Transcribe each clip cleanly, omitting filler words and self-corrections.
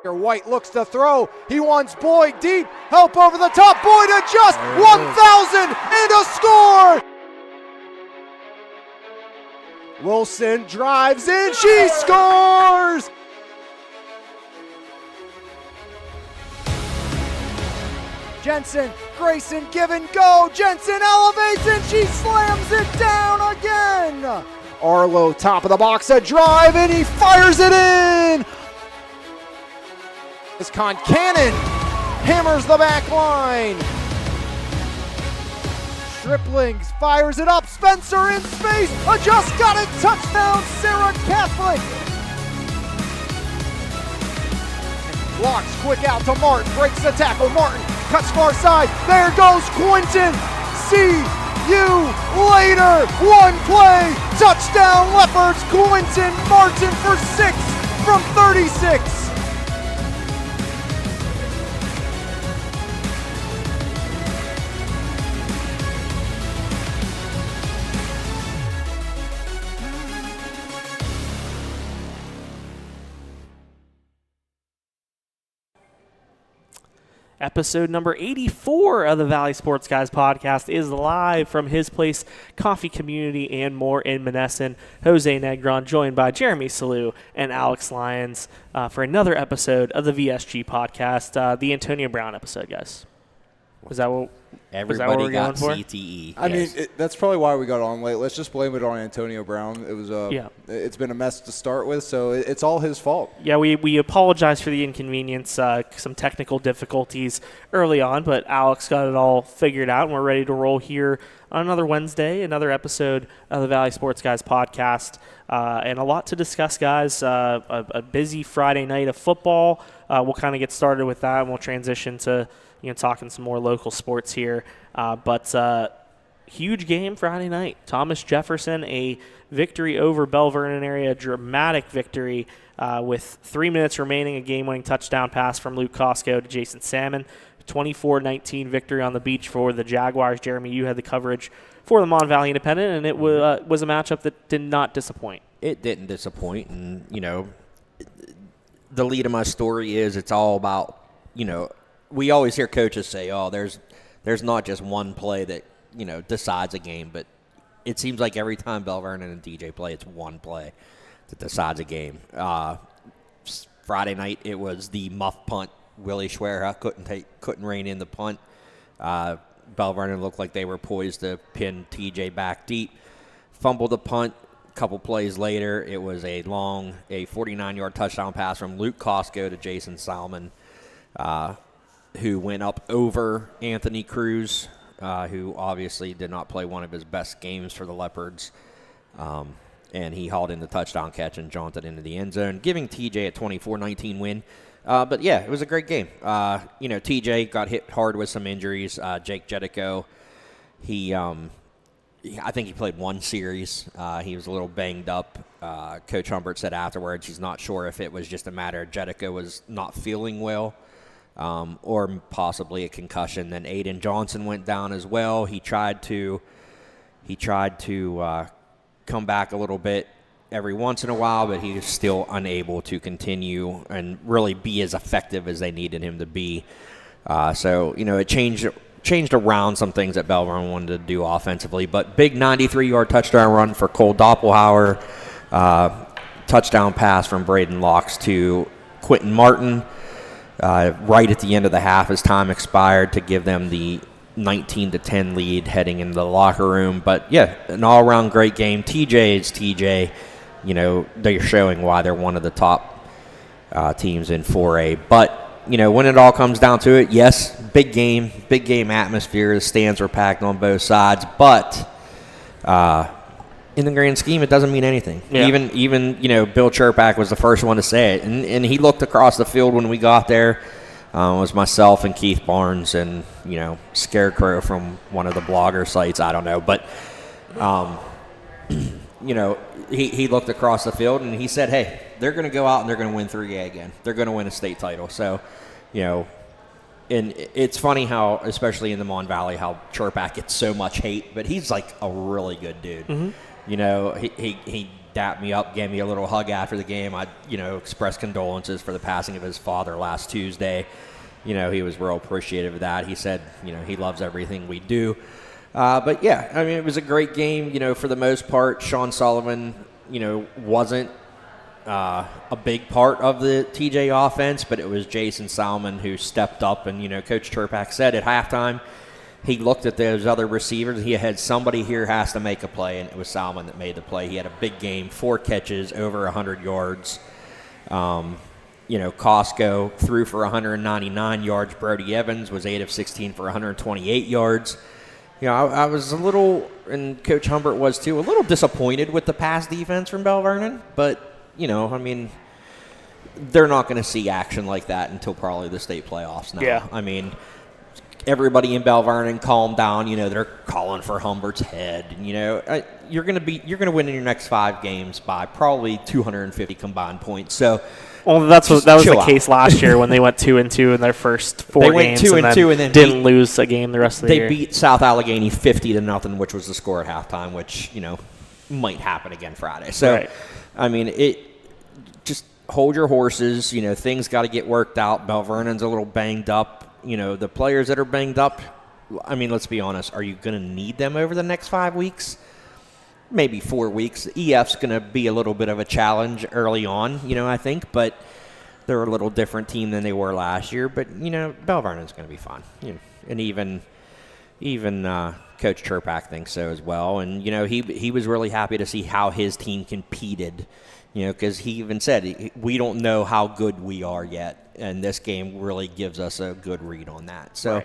White looks to throw. He wants Boyd deep. Help over the top. Boyd adjusts. 1,000 and a score. Wilson drives in. She scores. Jensen, Grayson, give and go. Jensen elevates and she slams it down again. Arlo, top of the box, a drive, and he fires it in. As Concannon hammers the back line. Striplings fires it up. Spencer in space. Just got it. Touchdown, Sarah Catholic. Blocks quick out to Martin. Breaks the tackle. Martin cuts far side. There goes Quinton. See you later. One play. Touchdown, Leopards. Quinton Martin for 6 from 36. Episode number 84 of the Valley Sports Guys podcast is live from his place, Coffee Community and More in Monessen. Jose Negron joined by Jeremy Salou and Alex Lyons for another episode of the VSG podcast, the Antonio Brown episode, guys. Was that what Everybody we're got going for? CTE. I mean, that's probably why we got on late. Let's just blame it on Antonio Brown. It was It's been a mess to start with, so it's all his fault. Yeah, we apologize for the inconvenience, some technical difficulties early on, but Alex got it all figured out, and we're ready to roll here on another Wednesday, another episode of the Valley Sports Guys podcast, and a lot to discuss, guys. A busy Friday night of football. We'll kind of get started with that, and we'll transition to talking some more local sports here. But huge game Friday night. Thomas Jefferson, a victory over Bell Vernon area, dramatic victory with 3 minutes remaining, a game-winning touchdown pass from Luke Costco to Jason Salmon. 24-19 victory on the beach for the Jaguars. Jeremy, you had the coverage for the Mon Valley Independent, and it was a matchup that did not disappoint. It didn't disappoint, and, the lead of my story is it's all about, we always hear coaches say, there's not just one play that, decides a game, but it seems like every time Bell Vernon and DJ play, it's one play that decides a game. Friday night, it was the muff punt. Willie Schwerha couldn't rein in the punt. Bell Vernon looked like they were poised to pin TJ back deep. Fumbled the punt. A couple plays later, it was a 49-yard touchdown pass from Luke Costco to Jason Salmon, who went up over Anthony Cruz, who obviously did not play one of his best games for the Leopards. And he hauled in the touchdown catch and jaunted into the end zone, giving TJ a 24-19 win. But, yeah, it was a great game. TJ got hit hard with some injuries. Jake Jedico, I think he played one series. He was a little banged up. Coach Humbert said afterwards he's not sure if it was just a matter of Jedico was not feeling well or possibly a concussion. Then Aiden Johnson went down as well. He tried to come back a little bit every once in a while, but he was still unable to continue and really be as effective as they needed him to be. So it changed around some things that Bell Vernon wanted to do offensively. But big 93-yard touchdown run for Cole Doppelhauer. Touchdown pass from Braden Locks to Quinton Martin right at the end of the half as time expired to give them the 19-10 lead heading into the locker room. But, yeah, an all-around great game. TJ is TJ. They're showing why they're one of the top teams in 4A. But, when it all comes down to it, yes, big game atmosphere. The stands were packed on both sides. But in the grand scheme, it doesn't mean anything. Yeah. Even Bill Chirpak was the first one to say it. And he looked across the field when we got there. It was myself and Keith Barnes and, Scarecrow from one of the blogger sites. I don't know. But, he looked across the field and he said, hey, they're going to go out and they're going to win 3A again. They're going to win a state title. So, and it's funny how, especially in the Mon Valley, how Chirpak gets so much hate, but he's like a really good dude. Mm-hmm. he dapped me up, gave me a little hug after the game. I, expressed condolences for the passing of his father last Tuesday. He was real appreciative of that. He said, he loves everything we do. But yeah, I mean, it was a great game. For the most part, Sean Sullivan, wasn't a big part of the TJ offense, but it was Jason Salmon who stepped up. And, Coach Turpak said at halftime, he looked at those other receivers. He had somebody here has to make a play, and it was Salmon that made the play. He had a big game, 4 catches, over 100 yards. Costco threw for 199 yards. Brody Evans was 8 of 16 for 128 yards. I was a little, and Coach Humbert was too, a little disappointed with the pass defense from Bell Vernon. But, they're not going to see action like that until probably the state playoffs now. Yeah. I mean, everybody in Bell Vernon calm down. They're calling for Humbert's head. You're going to win in your next 5 games by probably 250 combined points. So, well, that was the case last year when they went 2-2 in their first 4 games. They went 2-2 and then didn't lose a game the rest of the year. They beat South Allegheny 50-0, which was the score at halftime, which might happen again Friday. So, right. I mean, just hold your horses. Things got to get worked out. Bell Vernon's a little banged up. The players that are banged up, I mean, let's be honest, are you going to need them over the next 5 weeks? Maybe 4 weeks. EF's going to be a little bit of a challenge early on, I think, but they're a little different team than they were last year. But, Bell Vernon's going to be fine. And even Coach Turpak thinks so as well. And, he was really happy to see how his team competed, because he even said, we don't know how good we are yet. And this game really gives us a good read on that. So,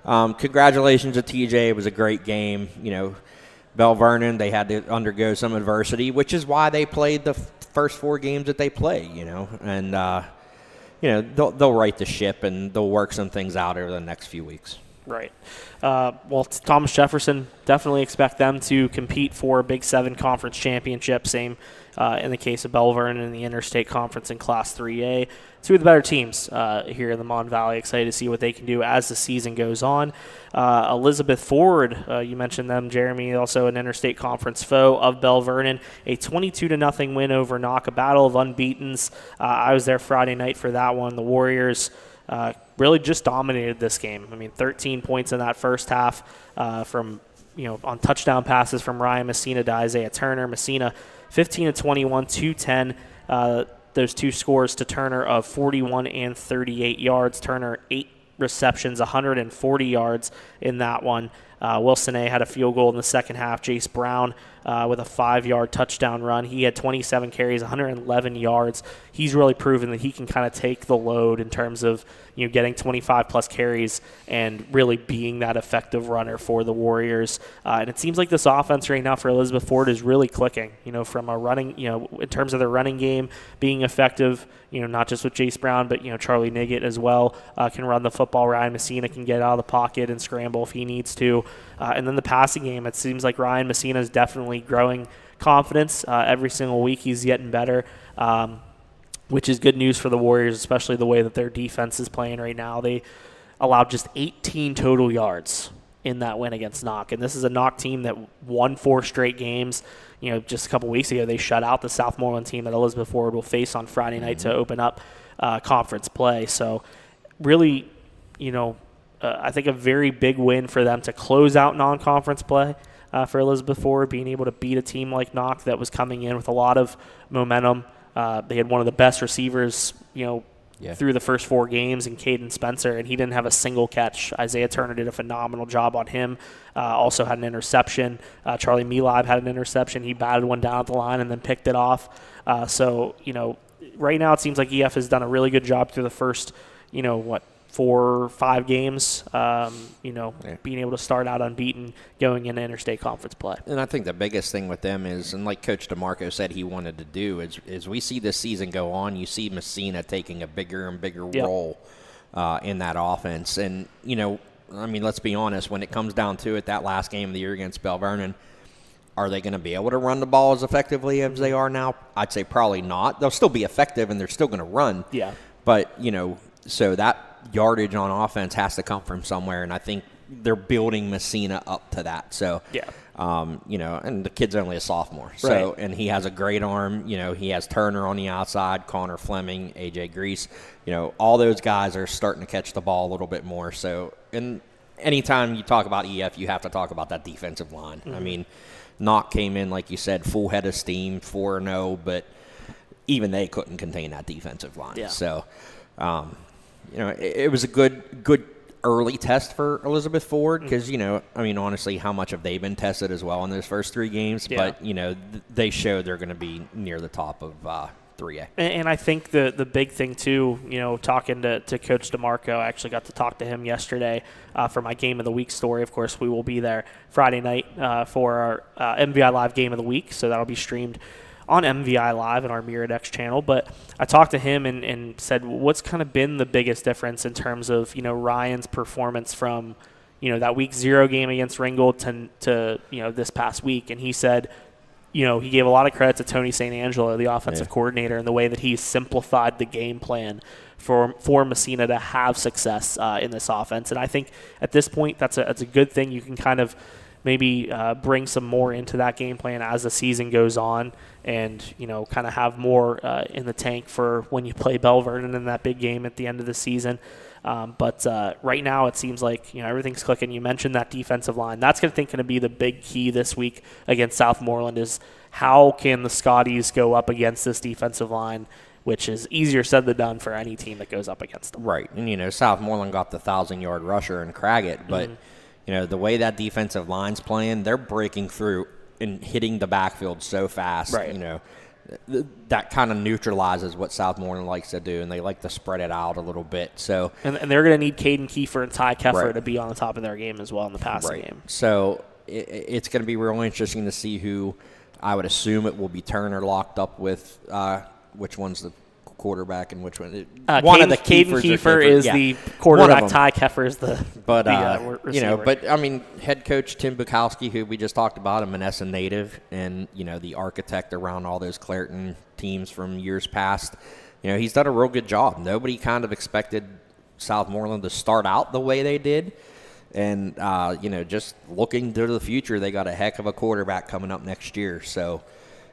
right. Congratulations to TJ. It was a great game. Bell Vernon, they had to undergo some adversity, which is why they played the first 4 games that they play, And, they'll right the ship and they'll work some things out over the next few weeks. Right. Well, Thomas Jefferson, definitely expect them to compete for a Big 7 conference championship. Same in the case of Bell Vernon in the Interstate Conference in Class 3A. 2 of the better teams here in the Mon Valley. Excited to see what they can do as the season goes on. Elizabeth Ford, you mentioned them, Jeremy, also an Interstate Conference foe of Bell Vernon. A 22-0 win over Knock, a battle of unbeatens. I was there Friday night for that one. The Warriors really just dominated this game. I mean, 13 points in that first half from, on touchdown passes from Ryan Messina to Isaiah Turner. Messina 15-21, 210. Those 2 scores to Turner of 41 and 38 yards. Turner 8 receptions, 140 yards in that one. Wilson A had a field goal in the second half. Jace Brown with a 5-yard touchdown run. He had 27 carries, 111 yards. He's really proven that he can kind of take the load in terms of getting 25-plus carries and really being that effective runner for the Warriors. And it seems like this offense right now for Elizabeth Ford is really clicking, from a running, in terms of their running game being effective, not just with Jace Brown, but, Charlie Niggett as well can run the football. Ryan Messina can get out of the pocket and scramble if he needs to. And then the passing game, it seems like Ryan Messina is definitely growing confidence. Every single week he's getting better, which is good news for the Warriors, especially the way that their defense is playing right now. They allowed just 18 total yards in that win against Knock. And this is a Knock team that won 4 straight games. Just a couple weeks ago, they shut out the Southmoreland team that Elizabeth Ford will face on Friday night to open up conference play. So really, I think a very big win for them to close out non-conference play for Elizabeth Ford, being able to beat a team like Knock that was coming in with a lot of momentum. They had one of the best receivers, through the first 4 games in Caden Spencer, and he didn't have a single catch. Isaiah Turner did a phenomenal job on him. Also had an interception. Charlie Melib had an interception. He batted one down at the line and then picked it off. So, right now it seems like EF has done a really good job through the first, 4 or 5 games, being able to start out unbeaten going into interstate conference play. And I think the biggest thing with them is, and like Coach DeMarco said he wanted to do, is we see this season go on, you see Messina taking a bigger and bigger role in that offense. And, let's be honest, when it comes down to it, that last game of the year against Bell Vernon, are they going to be able to run the ball as effectively as they are now? I'd say probably not. They'll still be effective, and they're still going to run. Yeah. But, so that yardage on offense has to come from somewhere, and I think they're building Messina up to that. So, And the kid's only a sophomore. So, and he has a great arm. He has Turner on the outside, Connor Fleming, AJ Grease. All those guys are starting to catch the ball a little bit more. So, and anytime you talk about EF, you have to talk about that defensive line. Mm-hmm. I mean, Knock came in, like you said, full head of steam, 4-0, but even they couldn't contain that defensive line. Yeah. So, it was a good early test for Elizabeth Ford because, honestly, how much have they been tested as well in those first 3 games? Yeah. But, they showed they're going to be near the top of 3A. And I think the big thing, too, talking to Coach DeMarco, I actually got to talk to him yesterday for my Game of the Week story. Of course, we will be there Friday night for our MVI Live Game of the Week, so that'll be streamed on MVI Live and our Miradex channel. But I talked to him and said, what's kind of been the biggest difference in terms of, Ryan's performance from, that week 0 game against Ringgold to this past week. And he said, he gave a lot of credit to Tony St. Angelo, the offensive coordinator, and the way that he simplified the game plan for Messina to have success in this offense. And I think at this point, that's a good thing. You can kind of maybe bring some more into that game plan as the season goes on and, kind of have more in the tank for when you play Bell Vernon in that big game at the end of the season. But right now it seems like, everything's clicking. You mentioned that defensive line. That's going to be the big key this week against Southmoreland is how can the Scotties go up against this defensive line, which is easier said than done for any team that goes up against them. Right. And, Southmoreland got the 1,000-yard rusher in Craggett, but the way that defensive line's playing, they're breaking through and hitting the backfield so fast. Right. That kind of neutralizes what Southmoreland likes to do, and they like to spread it out a little bit. So, and they're going to need Caden Kiefer and Ty Keffer to be on the top of their game as well in the passing game. So it's going to be real interesting to see who. I would assume it will be Turner locked up with. Which one's the quarterback and which one? One of the Kiefer is the quarterback. Ty Keffer is the receiver. But I mean, head coach Tim Bukowski, who we just talked about, a Monessen native, and the architect around all those Clairton teams from years past. He's done a real good job. Nobody kind of expected Southmoreland to start out the way they did, and just looking to the future, they got a heck of a quarterback coming up next year. So.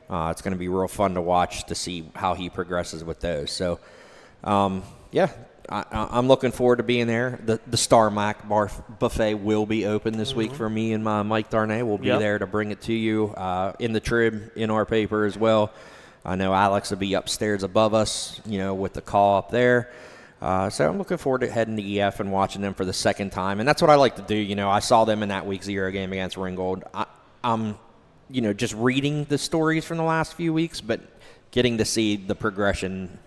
It's going to be real fun to watch to see how he progresses with those. So, I'm looking forward to being there. The Star Mac Bar Buffet will be open this week for me and Mike Darnay. We'll be there to bring it to you in the Trib, in our paper as well. I know Alex will be upstairs above us, with the call up there. So I'm looking forward to heading to EF and watching them for the second time. And that's what I like to do. I saw them in that week 0 game against Ringgold. I'm just reading the stories from the last few weeks, but getting to see the progression,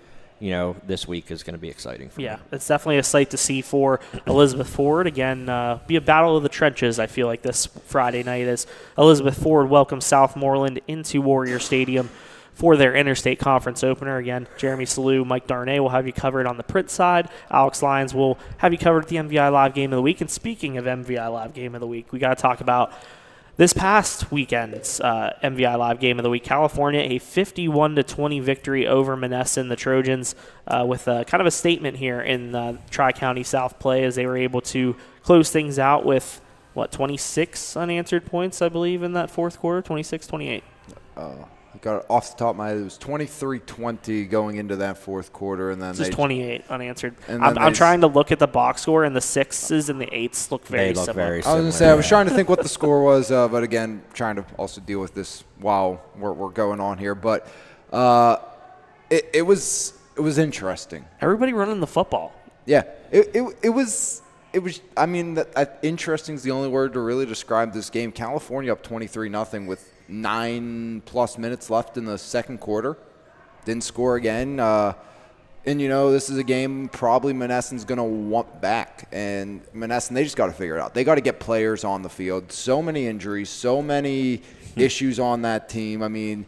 this week is going to be exciting for me. It's definitely a sight to see for Elizabeth Ford. Again, be a battle of the trenches, I feel like, this Friday night as Elizabeth Ford welcomes Southmoreland into Warrior Stadium for their interstate conference opener. Again, Jeremy Salou, Mike Darnay will have you covered on the print side. Alex Lyons will have you covered at the MVI Live Game of the Week. And speaking of MVI Live Game of the Week, we got to talk about this past weekend's MVI Live Game of the Week. California, a 51-20 victory over Monessen. The Trojans with kind of a statement here in Tri-County South play as they were able to close things out with, 26 unanswered points, I believe, in that fourth quarter, 26-28. I got it off the top of my head. It was 23-20 going into that fourth quarter, and then just 28 unanswered. I'm trying to look at the box score, and the 6s and the 8s look very similar. I was going to say, I was trying to think what the score was, but again, trying to also deal with this while we're going on here. But it was interesting. Everybody running the football. Yeah, it was. I mean, interesting is the only word to really describe this game. California up 23-0 with 9+ minutes left in the second quarter. Didn't score again. And, this is a game probably Monessen's going to want back. And Monessen, they just got to figure it out. They got to get players on the field. So many injuries, so many issues on that team. I mean,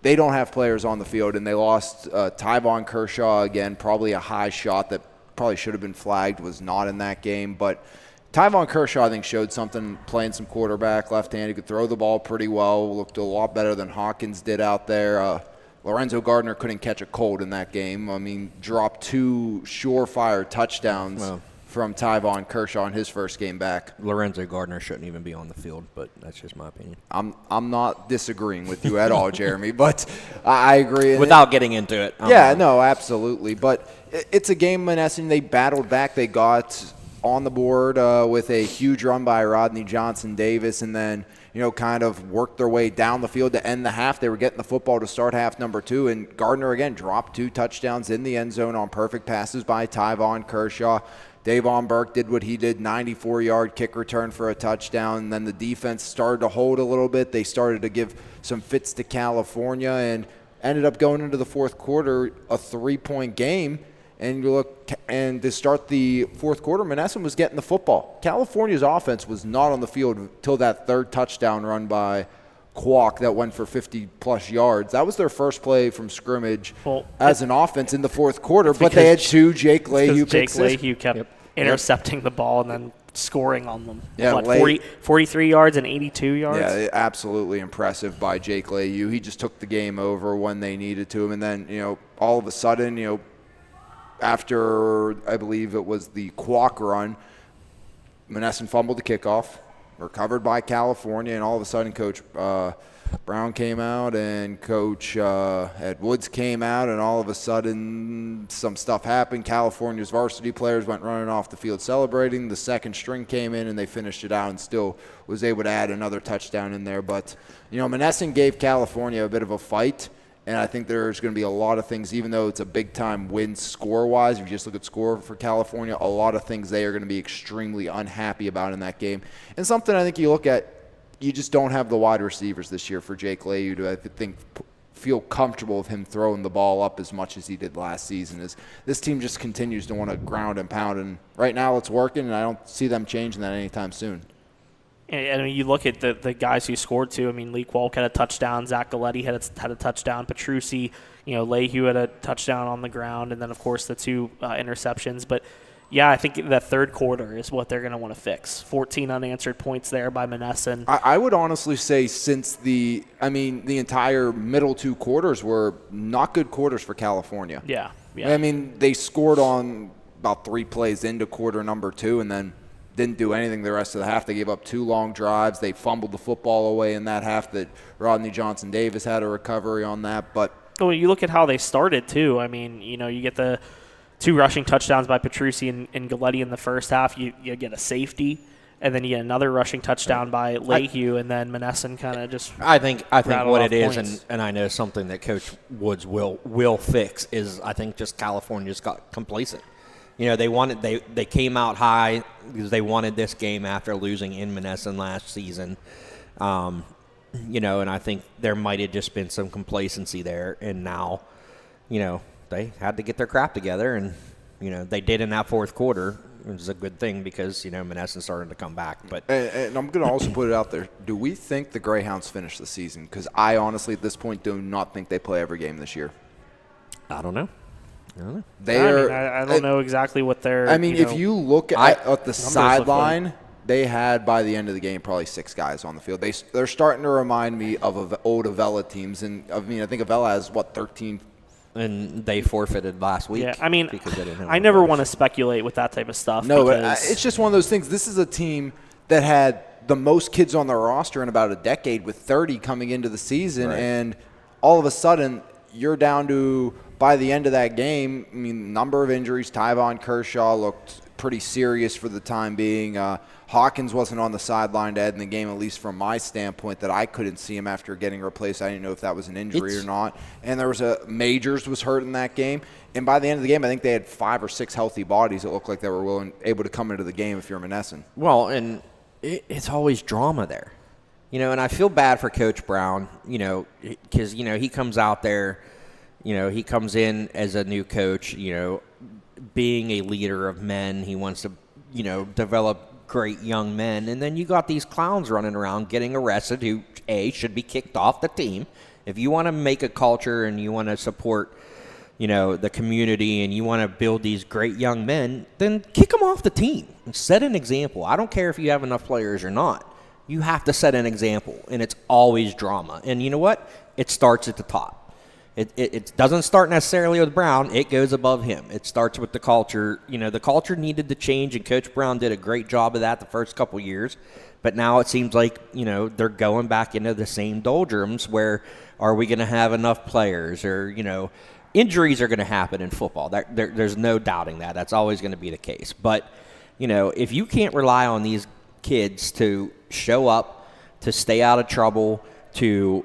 they don't have players on the field, and they lost Tyvon Kershaw again, probably a high shot that probably should have been flagged, was not in that game. But Tyvon Kershaw, I think, showed something playing some quarterback, left-handed. He could throw the ball pretty well, looked a lot better than Hawkins did out there. Lorenzo Gardner couldn't catch a cold in that game. I mean, dropped 2 surefire touchdowns from Tyvon Kershaw in his first game back. Lorenzo Gardner shouldn't even be on the field, but that's just my opinion. I'm not disagreeing with you at all, Jeremy, but I agree. Without getting into it. No, absolutely. But it's a game, Monessen. They battled back. They got on the board with a huge run by Rodney Johnson-Davis, and then kind of worked their way down the field to end the half. They were getting the football to start half number 2, and Gardner again dropped 2 touchdowns in the end zone on perfect passes by Tyvon Kershaw. Davon Burke did what he did, 94-yard kick return for a touchdown. And then the defense started to hold a little bit. They started to give some fits to California and ended up going into the fourth quarter a 3-point game. And you look, and to start the fourth quarter, Monessen was getting the football. California's offense was not on the field until that third touchdown run by Kwok that went for 50-plus yards. That was their first play from scrimmage as an offense in the fourth quarter, but they had 2 Jake Leahy picks. Jake Leahy kept intercepting the ball and then scoring on them. Yeah, 43 yards and 82 yards? Yeah, absolutely impressive by Jake Leahy. He just took the game over when they needed to. And then, all of a sudden, after I believe it was the Kwok run, Monessen fumbled the kickoff, recovered by California, and all of a sudden Coach Brown came out and Coach Ed Woods came out, and all of a sudden some stuff happened. California's varsity players went running off the field celebrating. The second string came in, and they finished it out and still was able to add another touchdown in there. But, Monessen gave California a bit of a fight. And I think there's going to be a lot of things, even though it's a big-time win score-wise, if you just look at score for California, a lot of things they are going to be extremely unhappy about in that game. And something I think you look at, you just don't have the wide receivers this year for Jake Leahy to, I think, feel comfortable with him throwing the ball up as much as he did last season. This team just continues to want to ground and pound. And right now it's working, and I don't see them changing that anytime soon. And I mean, you look at the guys who scored too. I mean, Lee Kwolk had a touchdown. Zach Galletti had a touchdown. Petrucci, Leahy had a touchdown on the ground, and then of course the 2 interceptions. But yeah, I think the third quarter is what they're going to want to fix. 14 unanswered points there by Monessen. I would honestly say since the entire middle 2 quarters were not good quarters for California. Yeah. I mean, they scored on about 3 plays into quarter number 2, and then didn't do anything the rest of the half. They gave up 2 long drives. They fumbled the football away in that half that Rodney Johnson-Davis had a recovery on that. But well, you look at how they started too. I mean, you get the 2 rushing touchdowns by Petrucci and Galletti in the first half. You get a safety, and then you get another rushing touchdown by Leahy, and then Monessen kind of just I think what it is, points. and I know something that Coach Woods will fix is I think just California's got complacent. They came out high because they wanted this game after losing in Monessen last season. And I think there might have just been some complacency there. And now, they had to get their crap together. And, they did in that fourth quarter. It was a good thing because, Monessen started to come back. But and I'm going to also put it out there. Do we think the Greyhounds finish the season? Because I honestly, at this point, do not think they play every game this year. I don't know. I don't know exactly what they're. If you look at the sideline, they had by the end of the game probably 6 guys on the field. They're starting to remind me of old Avella teams, and I think Avella has 13. And they forfeited last week. Yeah, because they didn't have I never want to speculate with that type of stuff. No, but it's just one of those things. This is a team that had the most kids on their roster in about a decade, with 30 coming into the season, right. And all of a sudden you're down to. By the end of that game, number of injuries. Tyvon Kershaw looked pretty serious for the time being. Hawkins wasn't on the sideline to end the game, at least from my standpoint, that I couldn't see him after getting replaced. I didn't know if that was an injury or not. And there was Majors was hurt in that game. And by the end of the game, I think they had 5 or 6 healthy bodies that looked like they were able to come into the game if you're Monessen. Well, and it's always drama there. And I feel bad for Coach Brown, because, he comes out there. He comes in as a new coach, being a leader of men. He wants to, develop great young men. And then you got these clowns running around getting arrested who, should be kicked off the team. If you want to make a culture and you want to support, the community and you want to build these great young men, then kick them off the team and set an example. I don't care if you have enough players or not. You have to set an example, and it's always drama. And you know what? It starts at the top. It doesn't start necessarily with Brown. It goes above him. It starts with the culture. The culture needed to change, and Coach Brown did a great job of that the first couple years. But now it seems like, they're going back into the same doldrums where are we going to have enough players or, injuries are going to happen in football. There's no doubting that. That's always going to be the case. But, if you can't rely on these kids to show up, to stay out of trouble, to,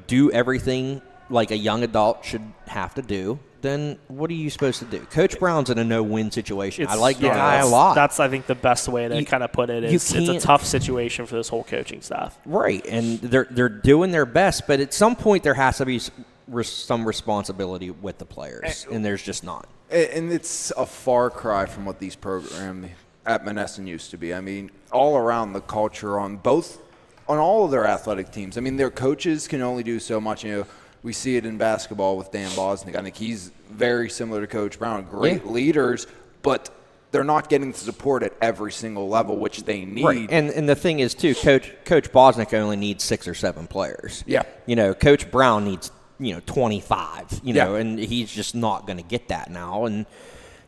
do everything like a young adult should have to do, then what are you supposed to do? Coach Brown's in a no-win situation. I like the guy a lot. That's, I think, the best way to kind of put it is it's a tough situation for this whole coaching staff. Right, and they're doing their best, but at some point there has to be some responsibility with the players, and there's just not. And it's a far cry from what these programs at Monessen used to be. I mean, all around the culture on all of their athletic teams. I mean, their coaches can only do so much. We see it in basketball with Dan Bosnick. I think he's very similar to Coach Brown. Great leaders, but they're not getting the support at every single level, which they need. Right. And the thing is, too, Coach Bosnick only needs 6 or 7 players. Yeah. Coach Brown needs, 25, and he's just not going to get that now. And,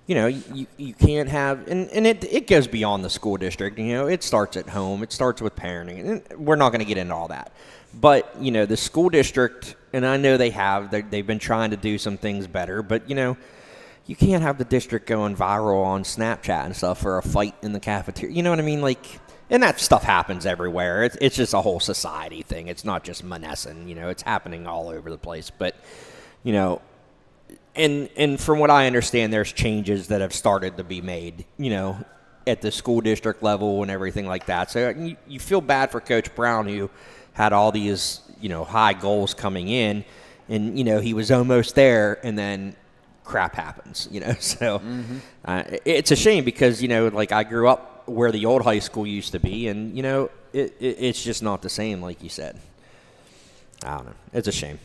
you can't have – and it goes beyond the school district. It starts at home. It starts with parenting. And we're not going to get into all that. But, the school district – and I know they've been trying to do some things better, but, you can't have the district going viral on Snapchat and stuff for a fight in the cafeteria. You know what I mean? And that stuff happens everywhere. It's just a whole society thing. It's not just Monessen. It's happening all over the place. But, and from what I understand, there's changes that have started to be made, at the school district level and everything like that. So you feel bad for Coach Brown, who had all these, high goals coming in, and, he was almost there, and then crap happens, So it's a shame because, I grew up where the old high school used to be, and, it's just not the same, like you said. I don't know. It's a shame.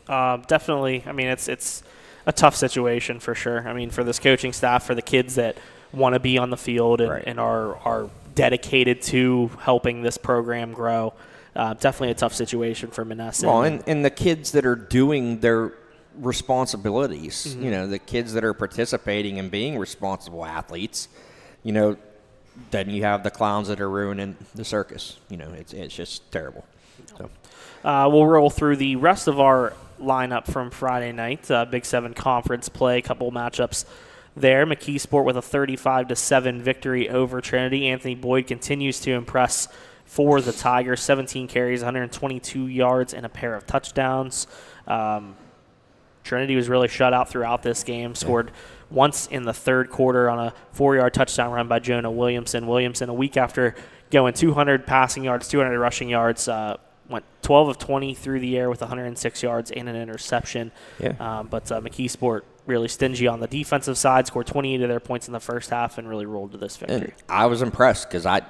Definitely. I mean, it's a tough situation for sure. I mean, for this coaching staff, for the kids that want to be on the field and are dedicated to helping this program grow. Definitely a tough situation for Monessen. Well, and the kids that are doing their responsibilities, the kids that are participating and being responsible athletes, then you have the clowns that are ruining the circus. It's just terrible. So. We'll roll through the rest of our lineup from Friday night. Big 7 conference play, a couple matchups there. McKeesport with a 35-7 victory over Trinity. Anthony Boyd continues to impress for the Tigers. 17 carries, 122 yards, and a pair of touchdowns. Trinity was really shut out throughout this game. Scored once in the third quarter on a 4-yard touchdown run by Jonah Williamson. Williamson, a week after going 200 passing yards, 200 rushing yards, went 12 of 20 through the air with 106 yards and an interception. Yeah. But McKeesport really stingy on the defensive side, scored 28 of their points in the first half and really rolled to this victory. And I was impressed because, I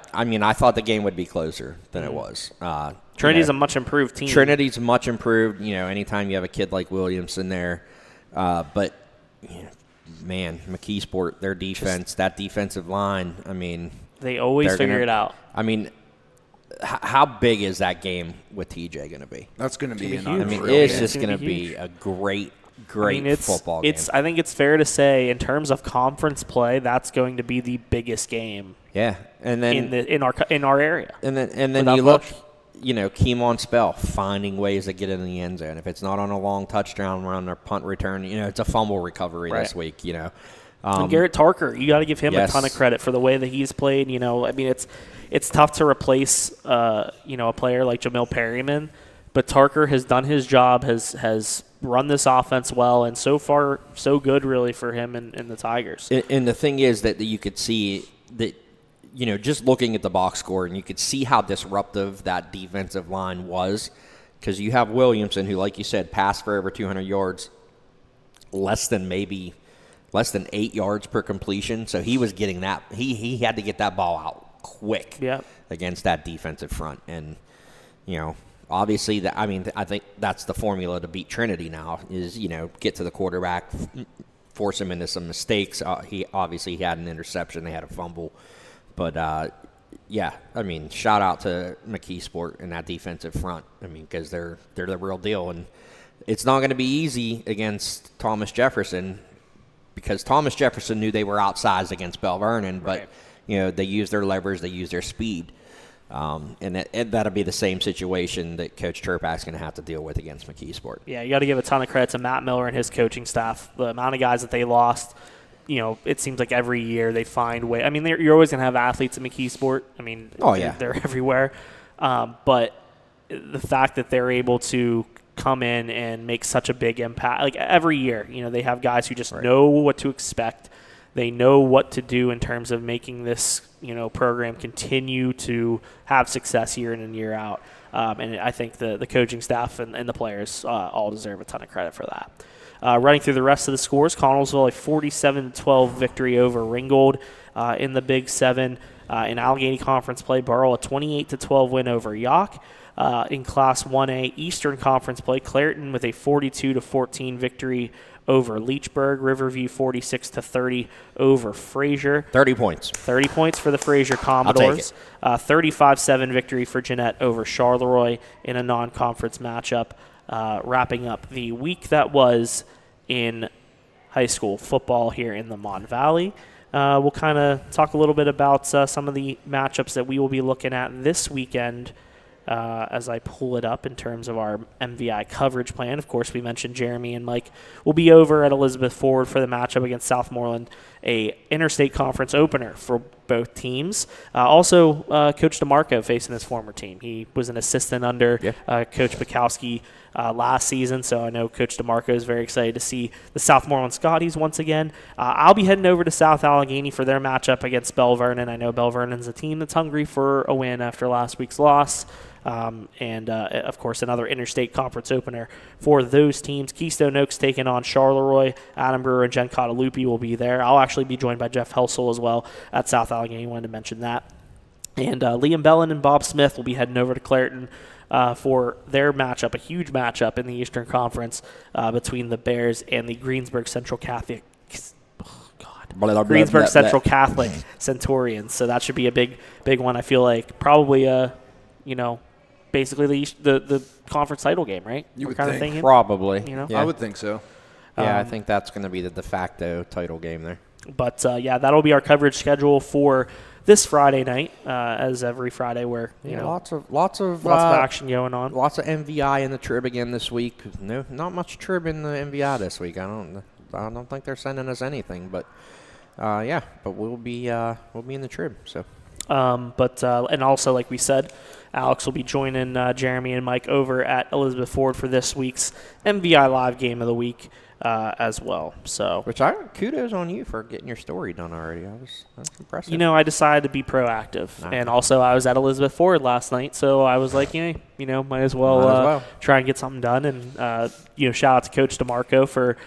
thought the game would be closer than it was. Trinity's a much improved team. Trinity's much improved, anytime you have a kid like Williamson there. But, man, McKeesport, their defense, that defensive line, they always figure it out. How big is that game with TJ going to be? That's going to be huge. It's just going to be a great football game. I think it's fair to say, in terms of conference play, that's going to be the biggest game. Yeah, and then in our area. And then you look, Keemon Spell finding ways to get in the end zone. If it's not on a long touchdown run or punt return, it's a fumble recovery this week. And Garrett Tarker, you got to give him a ton of credit for the way that he's played. It's tough to replace a player like Jamil Perryman, but Tarker has done his job, has run this offense well, and so far so good really for him and the Tigers. And the thing is that you could see that, just looking at the box score, and you could see how disruptive that defensive line was, because you have Williamson, who, like you said, passed for over 200 yards, less than 8 yards per completion. So he was getting that. He had to get that ball out quick against that defensive front. And, obviously, I think that's the formula to beat Trinity now is, get to the quarterback, force him into some mistakes. He had an interception. They had a fumble. But, shout out to McKeesport and that defensive front. Because they're the real deal. And, it's not going to be easy against Thomas Jefferson because Thomas Jefferson knew they were outsized against Bell Vernon, but they use their levers, they use their speed. And that'll be the same situation that Coach Turpak's going to have to deal with against McKeesport. Yeah, you got to give a ton of credit to Matt Miller and his coaching staff. The amount of guys that they lost, it seems like every year they find way. I mean, you're always going to have athletes in McKeesport. I mean, they're everywhere. But the fact that they're able to come in and make such a big impact, like every year, they have guys who just know what to expect. They know what to do in terms of making this, program continue to have success year in and year out. And I think the coaching staff and the players all deserve a ton of credit for that. Running through the rest of the scores, Connellsville a 47-12 victory over Ringgold in the Big 7. In Allegheny Conference play, Burrell a 28-12 win over Yock. In Class 1A Eastern Conference play, Clairton with a 42-14 victory over Leechburg. Riverview 46-30 over Fraser. 30 points. 30 points for the Fraser Commodores. 35-7 victory for Jeanette over Charleroi in a non-conference matchup. Wrapping up the week that was in high school football here in the Mon Valley. We'll kind of talk a little bit about some of the matchups that we will be looking at this weekend as I pull it up in terms of our MVI coverage plan. Of course, we mentioned Jeremy and Mike will be over at Elizabeth Forward for the matchup against Southmoreland, a interstate conference opener for both teams. Also, Coach DeMarco facing his former team. He was an assistant under Coach Bukowski last season, so I know Coach DeMarco is very excited to see the Southmoreland Scotties once again. I'll be heading over to South Allegheny for their matchup against Bell Vernon. I know Bell Vernon's a team that's hungry for a win after last week's loss. Of course, another interstate conference opener for those teams. Keystone Oaks taking on Charleroi. Adam Brewer and Jen Cottalupi will be there. I'll actually be joined by Jeff Helsel as well at South Allegheny. Wanted to mention that. And Liam Bellin and Bob Smith will be heading over to Clairton for their matchup, a huge matchup in the Eastern Conference between the Bears and the Greensburg Central Catholic. Greensburg Central Catholic Centurions. So that should be a big one. I feel like probably basically the conference title game, right? You would kind think. Of thinking, probably. I would think so. Yeah, I think that's going to be the de facto title game there. But that'll be our coverage schedule for this Friday night, as every Friday where lots of action going on. Lots of MVI in the Trib again this week. No, not much Trib in the MVI this week. I don't think they're sending us anything, but but we'll be in the Trib. So. And also, like we said, Alex will be joining Jeremy and Mike over at Elizabeth Ford for this week's MVI Live Game of the Week as well. So, kudos on you for getting your story done already. That's impressive. I decided to be proactive, and also I was at Elizabeth Ford last night, so I was like, might as well try and get something done. And shout out to Coach DeMarco for.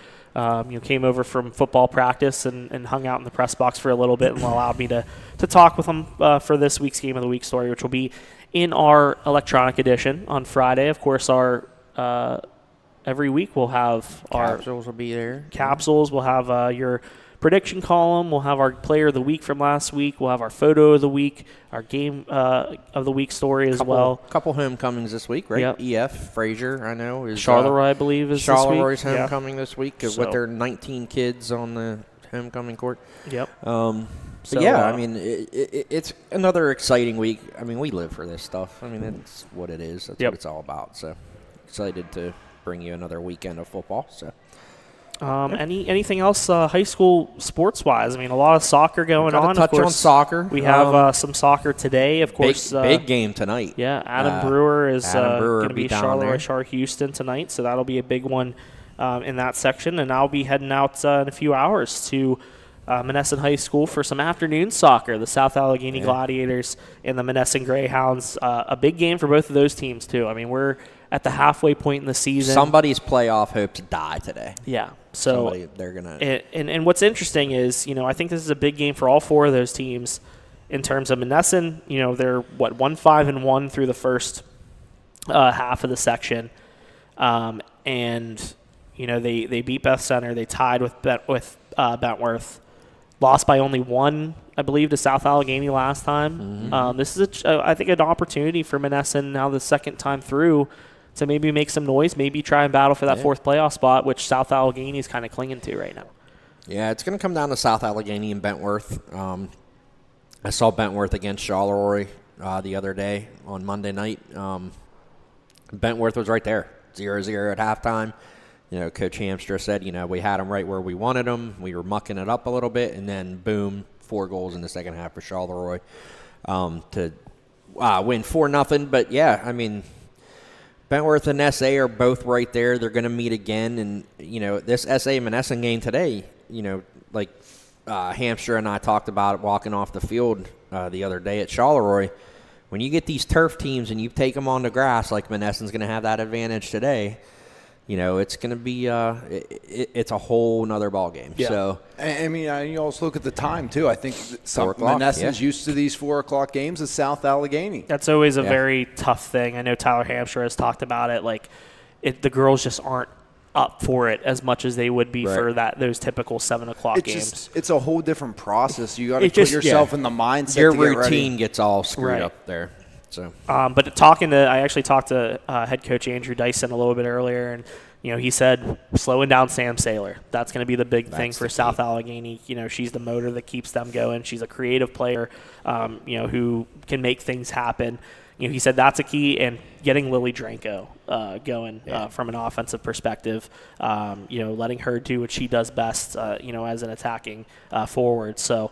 Came over from football practice and hung out in the press box for a little bit and allowed me to talk with him for this week's Game of the Week story, which will be in our electronic edition on Friday. Of course, our every week we'll have our capsules will be there. Capsules. We'll have your prediction column. We'll have our player of the week from last week. We'll have our photo of the week, our game of the week story as well. Couple homecomings this week, right? Yep. EF Fraser, I know, is Charleroi, I believe, is Charleroi's this week. homecoming this week with their 19 kids on the homecoming court. Yep. I mean, it's another exciting week. I mean, we live for this stuff. I mean, that's what it is. That's what it's all about. So excited to bring you another weekend of football. So. Anything else high school sports-wise? I mean, a lot of soccer going on. Touch on soccer. We have some soccer today, of course. Big game tonight. Yeah, Adam Brewer is going to be Charleroi Char Houston tonight, so that'll be a big one in that section. And I'll be heading out in a few hours to Monessen High School for some afternoon soccer. The South Allegheny Gladiators and the Monessen Greyhounds. A big game for both of those teams, too. I mean, we're at the halfway point in the season. Somebody's playoff hopes die today. Yeah. So they're gonna. And what's interesting is, I think this is a big game for all four of those teams in terms of Monessen. They're 1-5-1 through the first half of the section, and they beat Beth Center. They tied with Bentworth, lost by only one, I believe, to South Allegheny last time. Mm-hmm. This is I think an opportunity for Monessen now the second time through to maybe make some noise, maybe try and battle for that fourth playoff spot, which South Allegheny is kind of clinging to right now. Yeah, it's going to come down to South Allegheny and Bentworth. I saw Bentworth against Charleroi the other day on Monday night. Bentworth was right there, 0-0 at halftime. Coach Hamstra said, we had them right where we wanted them. We were mucking it up a little bit, and then boom, 4 goals in the second half for Charleroi to win 4-0. But yeah, I mean, Bentworth and SA are both right there. They're going to meet again, and this SA Monessen game today, like Hamstra and I talked about walking off the field the other day at Charleroi. When you get these turf teams and you take them on the grass, like Monessen's going to have that advantage today, it's going to be it's a whole nother ball game. Yeah. So I mean, you also look at the time too. I think Monessen's used to these 4:00 games as South Allegheny. That's always a very tough thing. I know Tyler Hamstra has talked about it. Like, the girls just aren't up for it as much as they would be for those typical 7:00 games. It's a whole different process. You got to put yourself in the mindset. Your to get routine ready. gets all screwed up there. So, but I actually talked to head coach Andrew Dyson a little bit earlier, and he said slowing down Sam Saylor. That's going to be the big thing for South Allegheny. She's the motor that keeps them going. She's a creative player, who can make things happen. He said that's a key, and getting Lily Dranko going from an offensive perspective, letting her do what she does best, as an attacking forward. So,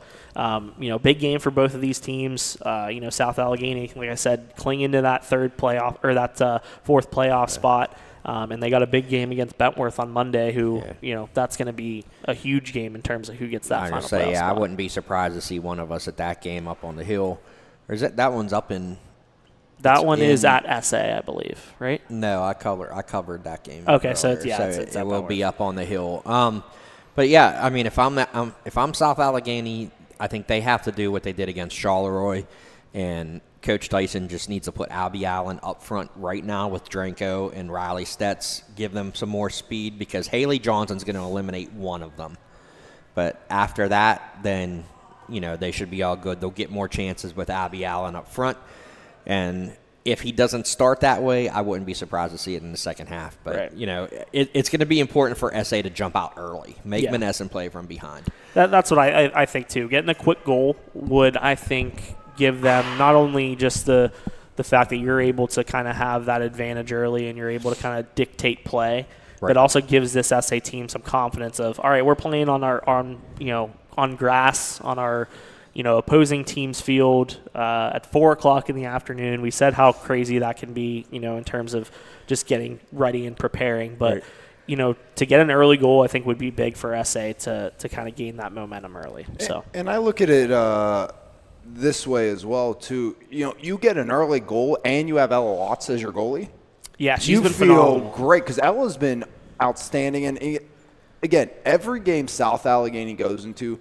big game for both of these teams. South Allegheny, like I said, clinging to that third playoff or that fourth playoff spot. And they got a big game against Bentworth on Monday, who, that's going to be a huge game in terms of who gets that final playoff spot. I wouldn't be surprised to see one of us at that game up on the hill. Or is that one's up in – that one is at SA, I believe, right? No, I covered that game. Okay, earlier, so it's it will be up on the hill. But yeah, I mean, if I'm South Allegheny, I think they have to do what they did against Charleroi, and Coach Dyson just needs to put Albie Allen up front right now with Dranko and Riley Stetz, give them some more speed, because Haley Johnson's going to eliminate one of them. But after that, then they should be all good. They'll get more chances with Albie Allen up front. And if he doesn't start that way, I wouldn't be surprised to see it in the second half. But, it's going to be important for SA to jump out early, make Monessen play from behind. That's what I think, too. Getting a quick goal would, I think, give them not only just the fact that you're able to kind of have that advantage early and you're able to kind of dictate play, but also gives this SA team some confidence of, all right, we're playing on grass, on our – opposing team's field at 4:00 in the afternoon. We said how crazy that can be, in terms of just getting ready and preparing. But, to get an early goal, I think would be big for SA to kind of gain that momentum early. So, and I look at it this way as well, too. You get an early goal and you have Ella Lotz as your goalie. Yeah, she's been phenomenal. You feel great because Ella's been outstanding. And, again, every game South Allegheny goes into,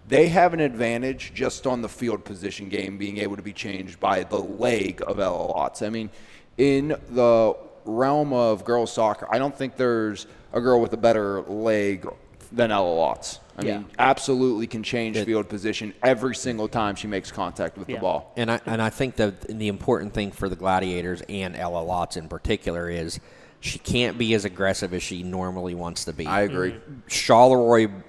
they have an advantage just on the field position game being able to be changed by the leg of Ella Lotz. I mean, in the realm of girls soccer, I don't think there's a girl with a better leg than Ella Lotz. I mean, absolutely can change field position every single time she makes contact with the ball. And I think the important thing for the Gladiators and Ella Lotz in particular is she can't be as aggressive as she normally wants to be. I agree. Charleroi.